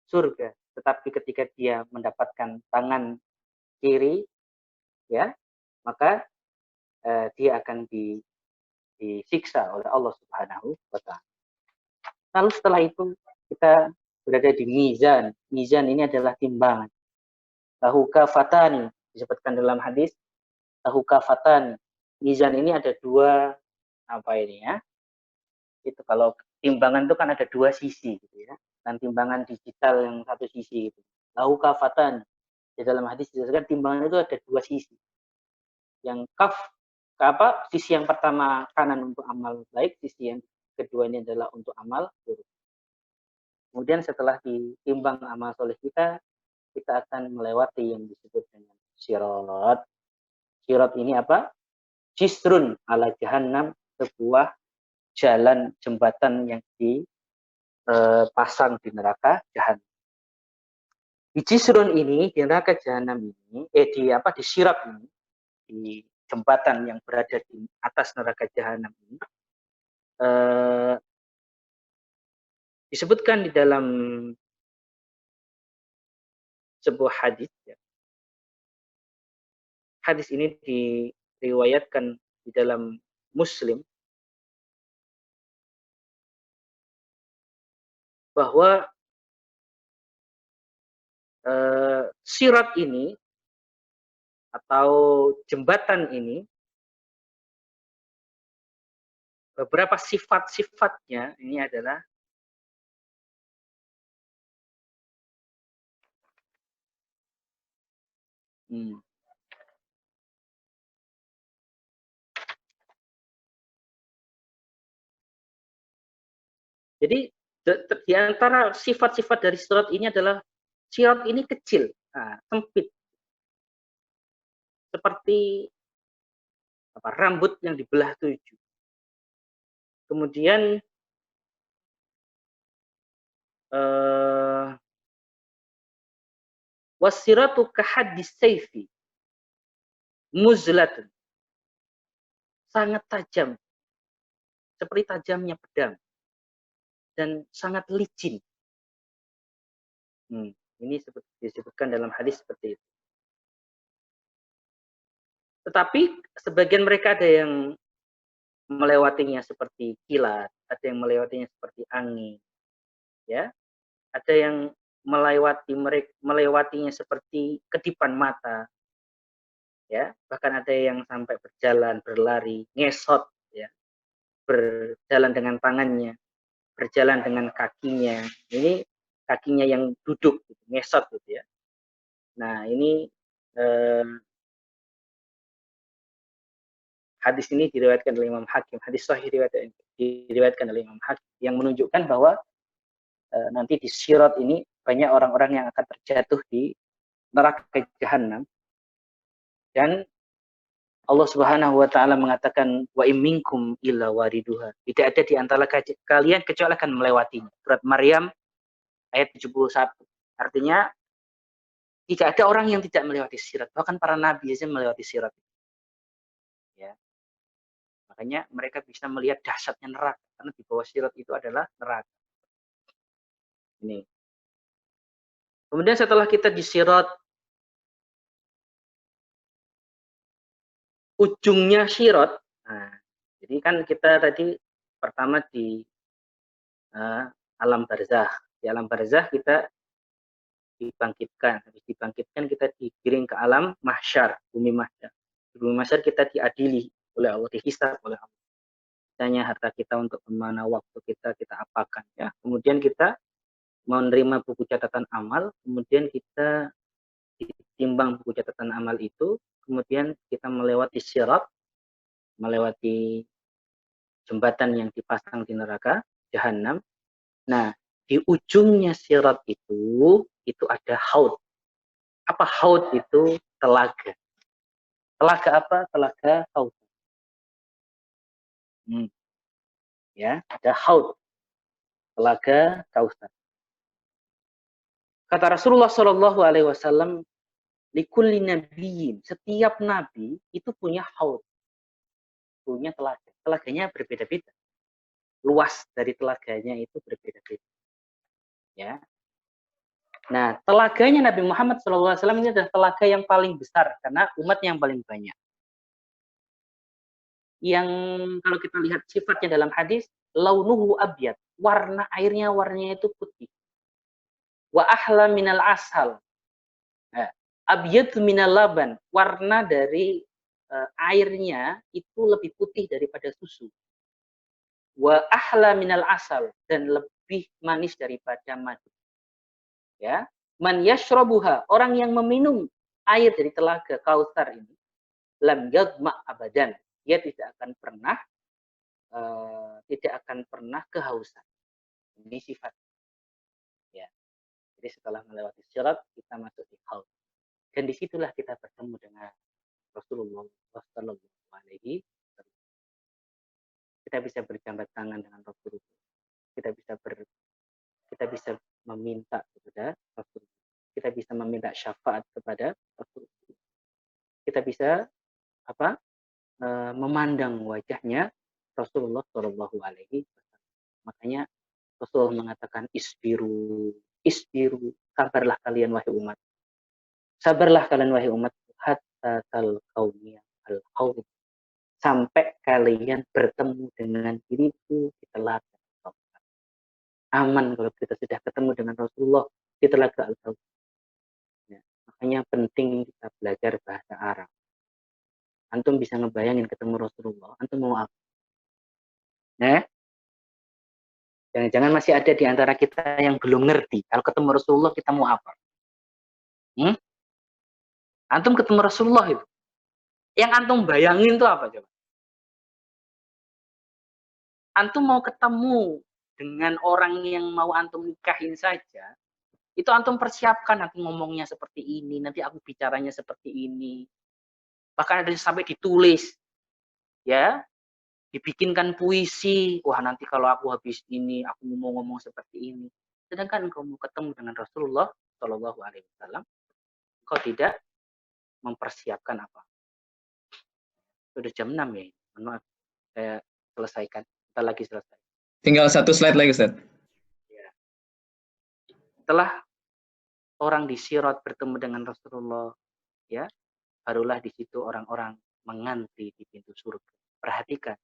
surga. Tetapi ketika dia mendapatkan tangan kiri, ya, maka dia akan disiksa oleh Allah Subhanahu Wa Taala. Lalu setelah itu kita berada di mizan. Mizan ini adalah timbangan. Lahu kafatani, disebutkan dalam hadis, lahu kafatani. Mizan ini ada dua, itu kalau timbangan itu kan ada dua sisi gitu ya. Dan timbangan digital yang satu sisi itu. Lahu kafatani. Di dalam hadis disebutkan timbangan itu ada dua sisi. Yang sisi yang pertama kanan untuk amal baik, sisi yang kedua ini adalah untuk amal buruk. Kemudian setelah ditimbang amal soleh kita akan melewati yang disebut dengan sirat. Sirat ini apa? Jisrun ala jahannam, sebuah jalan jembatan yang dipasang di neraka jahannam. Di jisrun ini, di neraka jahannam ini, di sirat ini, di jembatan yang berada di atas neraka jahannam ini, disebutkan di dalam sebuah hadis. Ya. Hadis ini diriwayatkan di dalam Muslim bahwa sirat ini atau jembatan ini beberapa sifat-sifatnya ini adalah jadi di antara sifat-sifat dari sirat ini adalah sirat ini kecil, sempit, seperti rambut yang dibelah 7. Kemudian wasiratu kahadis saifi muzlatun, sangat tajam, seperti tajamnya pedang, dan sangat licin. Ini disebutkan dalam hadis seperti itu. Tetapi sebagian mereka ada yang melewatinya seperti kilat, ada yang melewatinya seperti angin, ya, ada yang melewatinya seperti kedipan mata, ya, bahkan ada yang sampai berjalan, berlari, ngesot, ya, berjalan dengan tangannya, berjalan dengan kakinya. Ini kakinya yang duduk, gitu, ngesot, gitu ya. Nah, ini hadis ini diriwayatkan oleh Imam Hakim, hadis sahih diriwayatkan oleh Imam Hakim, yang menunjukkan bahwa nanti di sirat ini banyak orang-orang yang akan terjatuh di neraka jahanam, dan Allah Subhanahu wa taala mengatakan wa imminkum illa wariduha, tidak ada di antara kalian kecuali akan melewatinya. Surat Maryam ayat 71. Artinya tidak ada orang yang tidak melewati sirat, bahkan para nabi saja melewati sirat. Ya. Makanya mereka bisa melihat dahsyatnya neraka, karena di bawah sirat itu adalah neraka. Ini. Kemudian setelah kita di sirat, ujungnya sirat, nah, jadi kan kita tadi pertama di alam barzah. Di alam barzah kita dibangkitkan. Habis dibangkitkan kita digiring ke alam mahsyar, bumi mahsyar. Di bumi mahsyar kita diadili oleh Allah, dihisab oleh Allah. Tanya harta kita untuk kemana, waktu kita apakan, ya. Kemudian kita menerima buku catatan amal, kemudian kita ditimbang buku catatan amal itu, kemudian kita melewati sirat, melewati jembatan yang dipasang di neraka jahanam. Nah, di ujungnya sirat itu ada haud. Apa haud itu? Telaga. Telaga apa? Telaga haud. Ya, ada haud. Telaga Kautsar. Kata Rasulullah Shallallahu Alaihi Wasallam, likulli nabiyyin, setiap nabi itu punya haud, punya telaga. Telaganya berbeda-beda. Luas dari telaganya itu berbeda-beda. Ya. Nah, telaganya Nabi Muhammad SAW ini adalah telaga yang paling besar karena umatnya yang paling banyak. Yang kalau kita lihat sifatnya dalam hadis, launuhu abyad, warnanya itu putih. Wa ahla minal asal. Nah, abyad minal laban, warna dari airnya itu lebih putih daripada susu. Wa ahla minal asal, dan lebih manis daripada madu. Ya, man yashrabuha, orang yang meminum air dari telaga Kautsar ini, lam yadma abadan, dia tidak akan pernah tidak akan pernah kehausan. Ini sifat. Ya. Jadi setelah melewati sirat, kita masuk di haud. Dan disitulah kita bertemu dengan Rasulullah Sallallahu Alaihi Wasallam. Kita bisa berjambat tangan dengan Rasulullah. Kita bisa meminta kepada Rasulullah. Kita bisa meminta syafaat kepada Rasulullah. Kita bisa memandang wajahnya Rasulullah Sallallahu Alaihi Wasallam. Makanya Rasulullah mengatakan isbiru, sabarlah kalian wahai umat. Sabarlah kalian wahai umat hatta talqauni al-haud. Sampai kalian bertemu dengan diriku di telaga al-haud. Aman kalau kita sudah ketemu dengan Rasulullah di telaga al-haud. Ya, makanya penting kita belajar bahasa Arab. Antum bisa ngebayangin ketemu Rasulullah, antum mau apa? Nah, jangan-jangan masih ada di antara kita yang belum ngerti. Kalau ketemu Rasulullah kita mau apa? Antum ketemu Rasulullah itu. Yang antum bayangin itu apa coba? Antum mau ketemu dengan orang yang mau antum nikahin saja, itu antum persiapkan, nanti ngomongnya seperti ini, nanti aku bicaranya seperti ini. Bahkan ada sampai ditulis. Ya, dibikinkan puisi. Wah, nanti kalau aku habis ini, aku mau ngomong seperti ini. Sedangkan engkau mau ketemu dengan Rasulullah Shallallahu Alaihi Wasallam, engkau tidak mempersiapkan apa. Sudah jam 6 ya. Mohon maaf, saya selesaikan. Kita lagi selesai. Tinggal satu slide lagi, Ustaz. Ya. Setelah orang di Sirat bertemu dengan Rasulullah, ya, barulah di situ orang-orang mengantri di pintu surga. Perhatikan,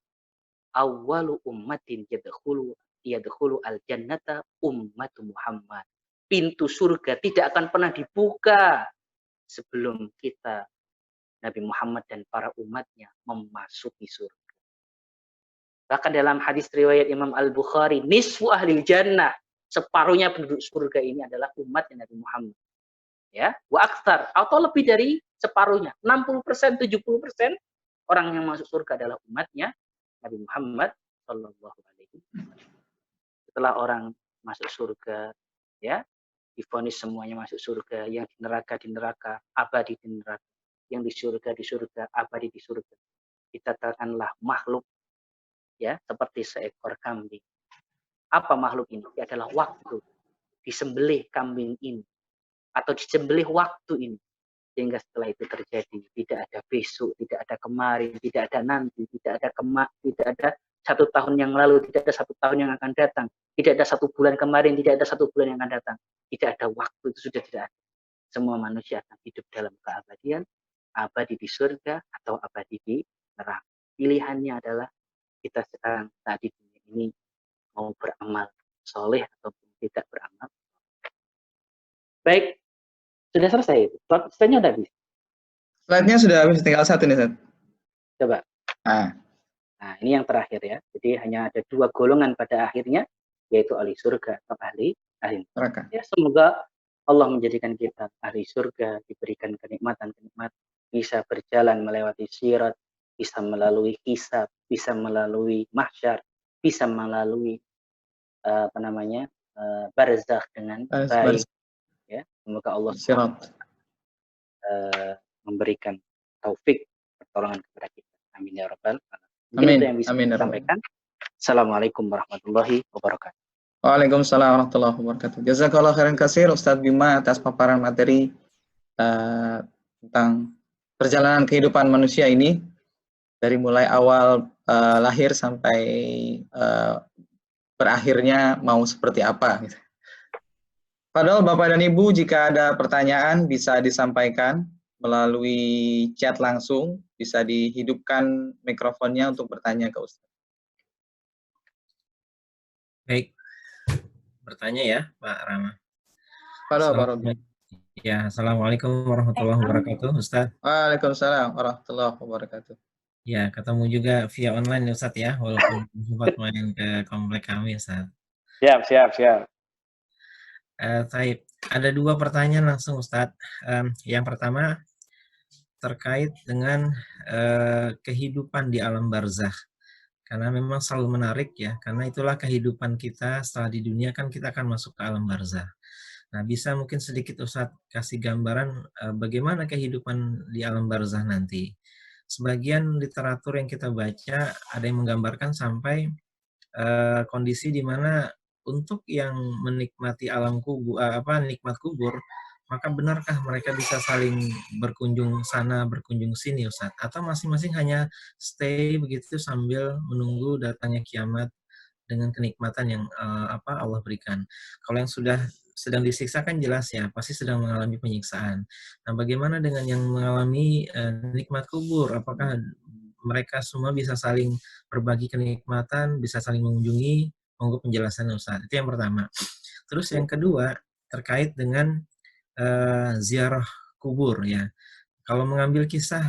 awwalu ummatin yadkhulu al-jannata ummatu Muhammad. Pintu surga tidak akan pernah dibuka sebelum kita, Nabi Muhammad dan para umatnya, memasuki surga. Bahkan dalam hadis riwayat Imam Al-Bukhari, nisfu ahlil jannah, separuhnya penduduk surga ini adalah umatnya Nabi Muhammad. Ya, wa aktsar, atau lebih dari separuhnya, 60%, 70% orang yang masuk surga adalah umatnya Nabi Muhammad Shallallahu Alaihi Wasallam. Setelah orang masuk surga, ya, divonis semuanya masuk surga, yang di neraka, abadi di neraka, yang di surga, abadi di surga. Dikatakanlah makhluk, ya, seperti seekor kambing. Apa makhluk ini? Ini adalah waktu. Disembelih kambing ini, atau disembelih waktu ini. Sehingga setelah itu terjadi, tidak ada besok, tidak ada kemarin, tidak ada nanti, tidak ada 1 tahun yang lalu, tidak ada 1 tahun yang akan datang, tidak ada 1 bulan kemarin, tidak ada 1 bulan yang akan datang. Tidak ada waktu, itu sudah tidak ada. Semua manusia akan hidup dalam keabadian, abadi di surga atau abadi di neraka. Pilihannya adalah kita sekarang saat di dunia ini mau beramal soleh ataupun tidak beramal. Baik, sudah selesai itu. Slide-nya udah habis. Slide-nya sudah habis, tinggal 1 nih, Ustaz. Coba. Nah, ini yang terakhir ya. Jadi hanya ada 2 golongan pada akhirnya, yaitu ahli surga atau ahli neraka. Ya, semoga Allah menjadikan kita ahli surga, diberikan kenikmatan-kenikmatan, bisa berjalan melewati sirat, bisa melalui hisab, bisa melalui mahsyar, bisa melalui barzakh dengan baik. Ya, semoga Allah memberikan taufik pertolongan kepada kita. Amin ya rabbal alamin. Mungkin itu yang bisa saya sampaikan. Assalamualaikum warahmatullahi wabarakatuh. Waalaikumsalam warahmatullahi wabarakatuh. Jazakallah khairan katsir Ustadz Bima atas paparan materi tentang perjalanan kehidupan manusia ini dari mulai awal lahir sampai berakhirnya mau seperti apa. Padahal Bapak dan Ibu, jika ada pertanyaan bisa disampaikan melalui chat langsung, bisa dihidupkan mikrofonnya untuk bertanya ke Ustaz. Baik, bertanya ya Pak Rama. Ya, Assalamualaikum warahmatullahi wabarakatuh, Ustaz. Waalaikumsalam warahmatullahi wabarakatuh. Ya, ketemu juga via online Ustaz ya, walaupun sempat main ke komplek kami Ustaz. Siap. Ada 2 pertanyaan langsung Ustaz. Yang pertama terkait dengan kehidupan di alam barzakh. karena memang selalu menarik ya, karena itulah kehidupan kita setelah di dunia kan kita akan masuk ke alam barzah. Nah, bisa mungkin sedikit Ustadz kasih gambaran bagaimana kehidupan di alam barzah nanti. Sebagian literatur yang kita baca ada yang menggambarkan sampai kondisi di mana untuk yang menikmati alam kubur, nikmat kubur, maka benarkah mereka bisa saling berkunjung sana, berkunjung sini, Ustaz? Atau masing-masing hanya stay begitu sambil menunggu datangnya kiamat dengan kenikmatan yang Allah berikan. Kalau yang sudah sedang disiksa kan jelas ya, pasti sedang mengalami penyiksaan. Nah, bagaimana dengan yang mengalami nikmat kubur? Apakah mereka semua bisa saling berbagi kenikmatan, bisa saling mengunjungi? Monggo penjelasan Ustaz. Itu yang pertama. Terus yang kedua, terkait dengan ziarah kubur ya. Kalau mengambil kisah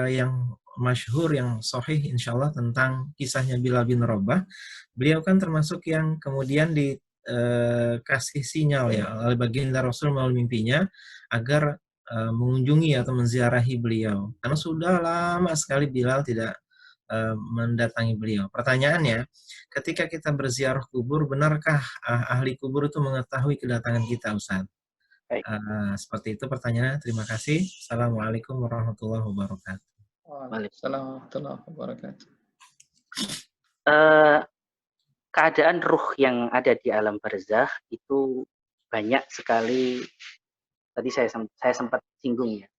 yang masyhur, yang sahih insya Allah tentang kisahnya Bilal bin Rabah, beliau kan termasuk yang kemudian dikasih sinyal ya oleh baginda Rasul melalui mimpinya agar mengunjungi atau menziarahi beliau. Karena sudah lama sekali Bilal tidak mendatangi beliau. Pertanyaannya, ketika kita berziarah kubur, benarkah ahli kubur itu mengetahui kedatangan kita, Ustaz? Baik. Seperti itu pertanyaannya. Terima kasih. Assalamualaikum warahmatullahi wabarakatuh. Waalaikumsalam warahmatullahi wabarakatuh. Keadaan ruh yang ada di alam barzakh itu banyak sekali. Tadi saya sempat singgung ya,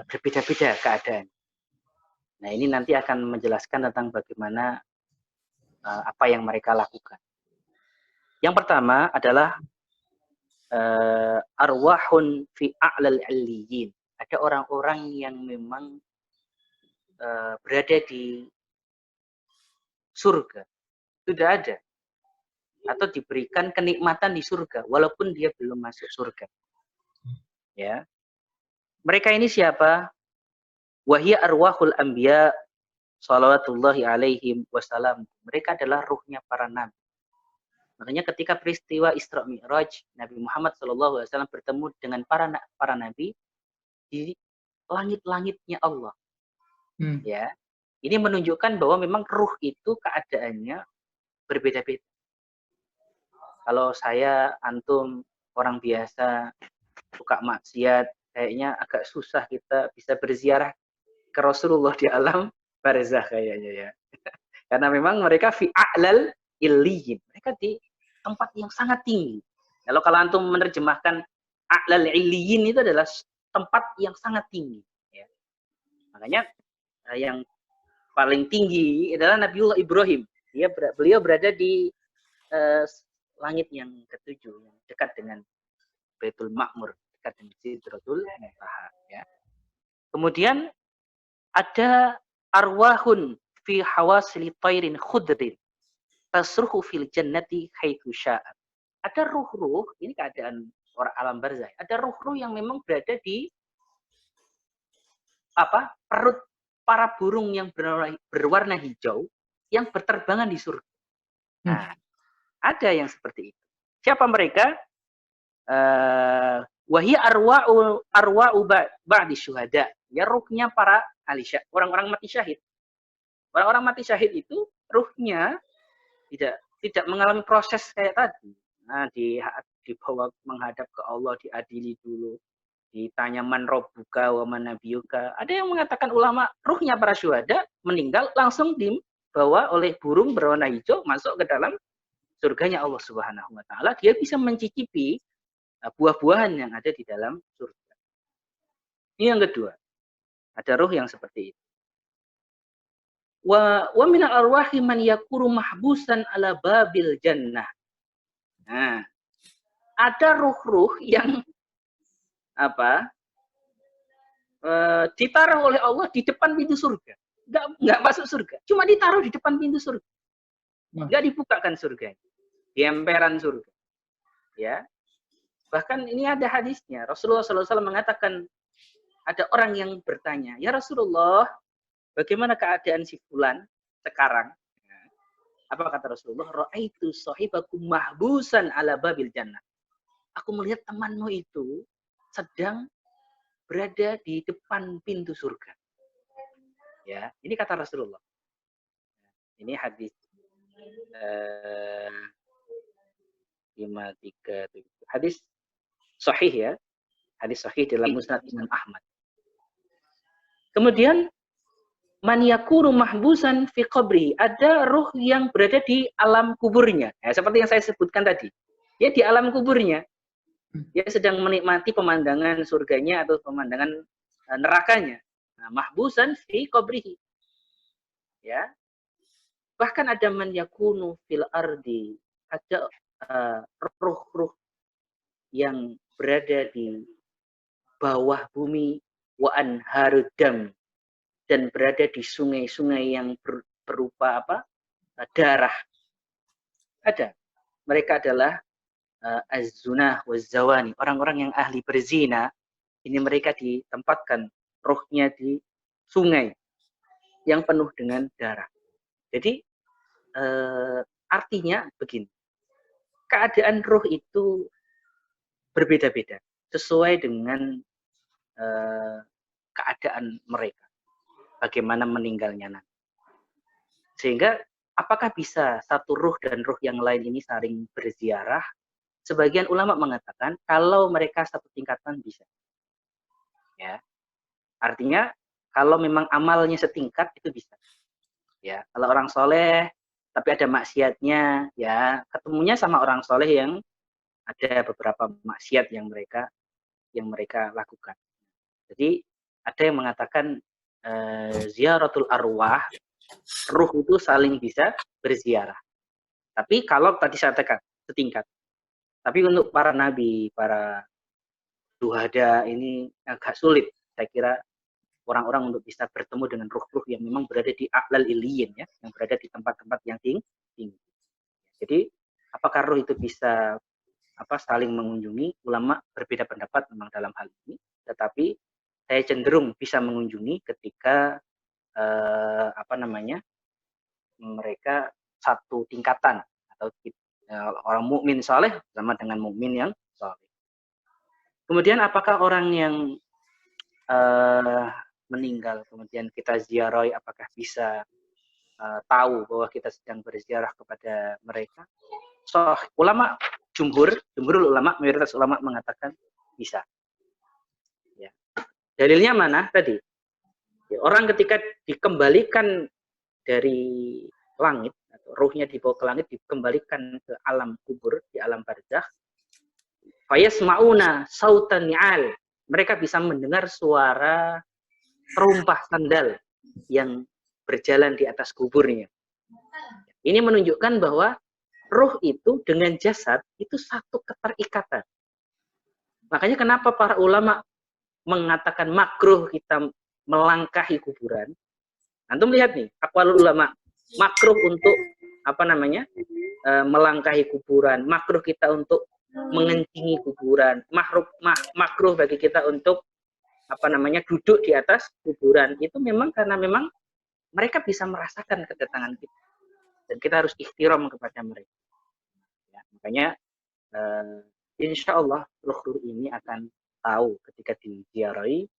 berbeda-beda keadaan. Nah, ini nanti akan menjelaskan tentang bagaimana apa yang mereka lakukan. Yang pertama adalah arwahun fi a'lal aliyyin. Ada orang-orang yang memang berada di surga. Sudah ada. Atau diberikan kenikmatan di surga, walaupun dia belum masuk surga. Ya. Mereka ini siapa? Wahya arwahul anbiya salawatullahi alaihim wassalam. Mereka adalah ruhnya para nabi. Makanya ketika peristiwa Isra Mi'raj, Nabi Muhammad SAW bertemu dengan para nabi di langit-langitnya Allah. Ya, ini menunjukkan bahwa memang ruh itu keadaannya berbeda-beda. Kalau saya, antum, orang biasa, suka maksiat, kayaknya agak susah kita bisa berziarah ke Rasulullah di alam barzakh kayaknya ya. Karena memang mereka fi a'lal illiyin. Mereka di tempat yang sangat tinggi. Kalau antum menerjemahkan a'lal illiyin itu adalah tempat yang sangat tinggi. Ya. Makanya yang paling tinggi adalah Nabiullah Ibrahim. Beliau berada di langit yang ketujuh, yang dekat dengan Baitul Ma'mur, dekat dengan Sidratul Muntaha. Ya. Kemudian ada arwahun fi hawasili tairin khudrin tasruhu fil jannati haitsu sya'at. Ada ruh-ruh, ini keadaan orang alam barzakh. Ada ruh-ruh yang memang berada di perut para burung yang berwarna hijau yang berterbangan di surga. Nah, ada yang seperti itu. Siapa mereka? Wahia arwa'u ba'di syuhada. Ya ruhnya para ahli syahid, orang-orang mati syahid. Orang-orang mati syahid itu ruhnya tidak mengalami proses kayak tadi. Nah, dibawa menghadap ke Allah, diadili dulu. Ditanya man robbuka wa man nabiyuka. Ada yang mengatakan ulama, ruhnya para syuhada meninggal langsung dibawa oleh burung berwarna hijau masuk ke dalam surganya Allah Subhanahu wa taala. Dia bisa mencicipi buah-buahan yang ada di dalam surga. Ini yang kedua. Ada ruh yang seperti itu. Wa minal arwahi man yakuru mahbusan ala babil jannah. Nah, ada ruh-ruh yang ditaruh oleh Allah di depan pintu surga. Enggak masuk surga, cuma ditaruh di depan pintu surga. Enggak dibukakan surga. Di emperan surga. Ya. Bahkan ini ada hadisnya. Rasulullah SAW mengatakan, ada orang yang bertanya, "Ya Rasulullah, bagaimana keadaan si fulan sekarang?" Apa kata Rasulullah? "Ra'aitu sahibakum mahbusan ala babil jannah." Aku melihat temanmu itu sedang berada di depan pintu surga. Ya, ini kata Rasulullah. Ini hadis 537. Hadis sahih ya. Hadis sahih dalam Musnad Imam Ahmad. Kemudian man yakunu mahbusan fi qabri, ada ruh yang berada di alam kuburnya. Ya, seperti yang saya sebutkan tadi. Ya di alam kuburnya. Dia sedang menikmati pemandangan surganya atau pemandangan nerakanya. Nah, mahbusan fi qabrihi. Ya. Bahkan ada man yakunu fil ardi, ada ruh-ruh yang berada di bawah bumi, wa anharudam, dan berada di sungai-sungai yang berupa apa? Darah. Ada. Mereka adalah az-zunah waz-zawani, orang-orang yang ahli berzina. Ini mereka ditempatkan rohnya di sungai yang penuh dengan darah. Jadi artinya begini. Keadaan roh itu berbeda-beda sesuai dengan keadaan mereka, bagaimana meninggalnya nanti. Sehingga apakah bisa satu ruh dan ruh yang lain ini saling berziarah? Sebagian ulama mengatakan kalau mereka satu tingkatan bisa. Ya. Artinya kalau memang amalnya setingkat itu bisa. Ya, kalau orang soleh tapi ada maksiatnya, ya ketemunya sama orang soleh yang ada beberapa maksiat yang mereka lakukan. Jadi ada yang mengatakan ziaratul arwah, ruh itu saling bisa berziarah. Tapi kalau tadi saya katakan setingkat. Tapi untuk para nabi, para syuhada ini agak sulit. Saya kira orang-orang untuk bisa bertemu dengan ruh-ruh yang memang berada di a'lal iliyin, ya, yang berada di tempat-tempat yang tinggi. Jadi apakah ruh itu bisa saling mengunjungi? Ulama berbeda pendapat memang dalam hal ini, tetapi saya cenderung bisa mengunjungi ketika mereka satu tingkatan atau orang mukmin saleh sama dengan mukmin yang saleh. Kemudian apakah orang yang meninggal kemudian kita ziarahi, apakah bisa tahu bahwa kita sedang berziarah kepada mereka? Ulama jumhurul ulama, mayoritas ulama mengatakan bisa. Ya. Dalilnya mana tadi? Ya, orang ketika dikembalikan dari langit, atau ruhnya dibawa ke langit, dikembalikan ke alam kubur, di alam barzakh, fayasma'una sautan ni'al, mereka bisa mendengar suara terumpah sandal yang berjalan di atas kuburnya. Ini menunjukkan bahwa ruh itu dengan jasad itu satu keterikatan. Makanya kenapa para ulama mengatakan makruh kita melangkahi kuburan. Antum lihat nih, aqwalul ulama, makruh untuk melangkahi kuburan, makruh kita untuk mengencingi kuburan, makruh bagi kita untuk duduk di atas kuburan. Itu memang karena memang mereka bisa merasakan kedatangan kita dan kita harus ihtiram kepada mereka. Ya, makanya insya Allah ruh-ruh ini akan tahu ketika diziarahi.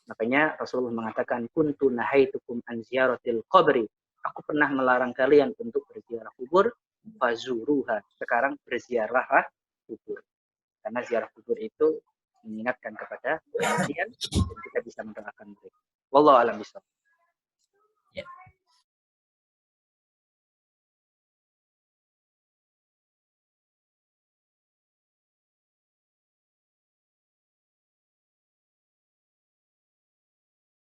Makanya Rasulullah mengatakan kuntu nahaitukum an ziyaratil qabri. Aku pernah melarang kalian untuk berziarah kubur, fazuruha. Sekarang berziarahlah kubur. Karena ziarah kubur itu mengingatkan kepada kematian dan kita bisa mendoakan mereka. Wallahu a'lam bishawab.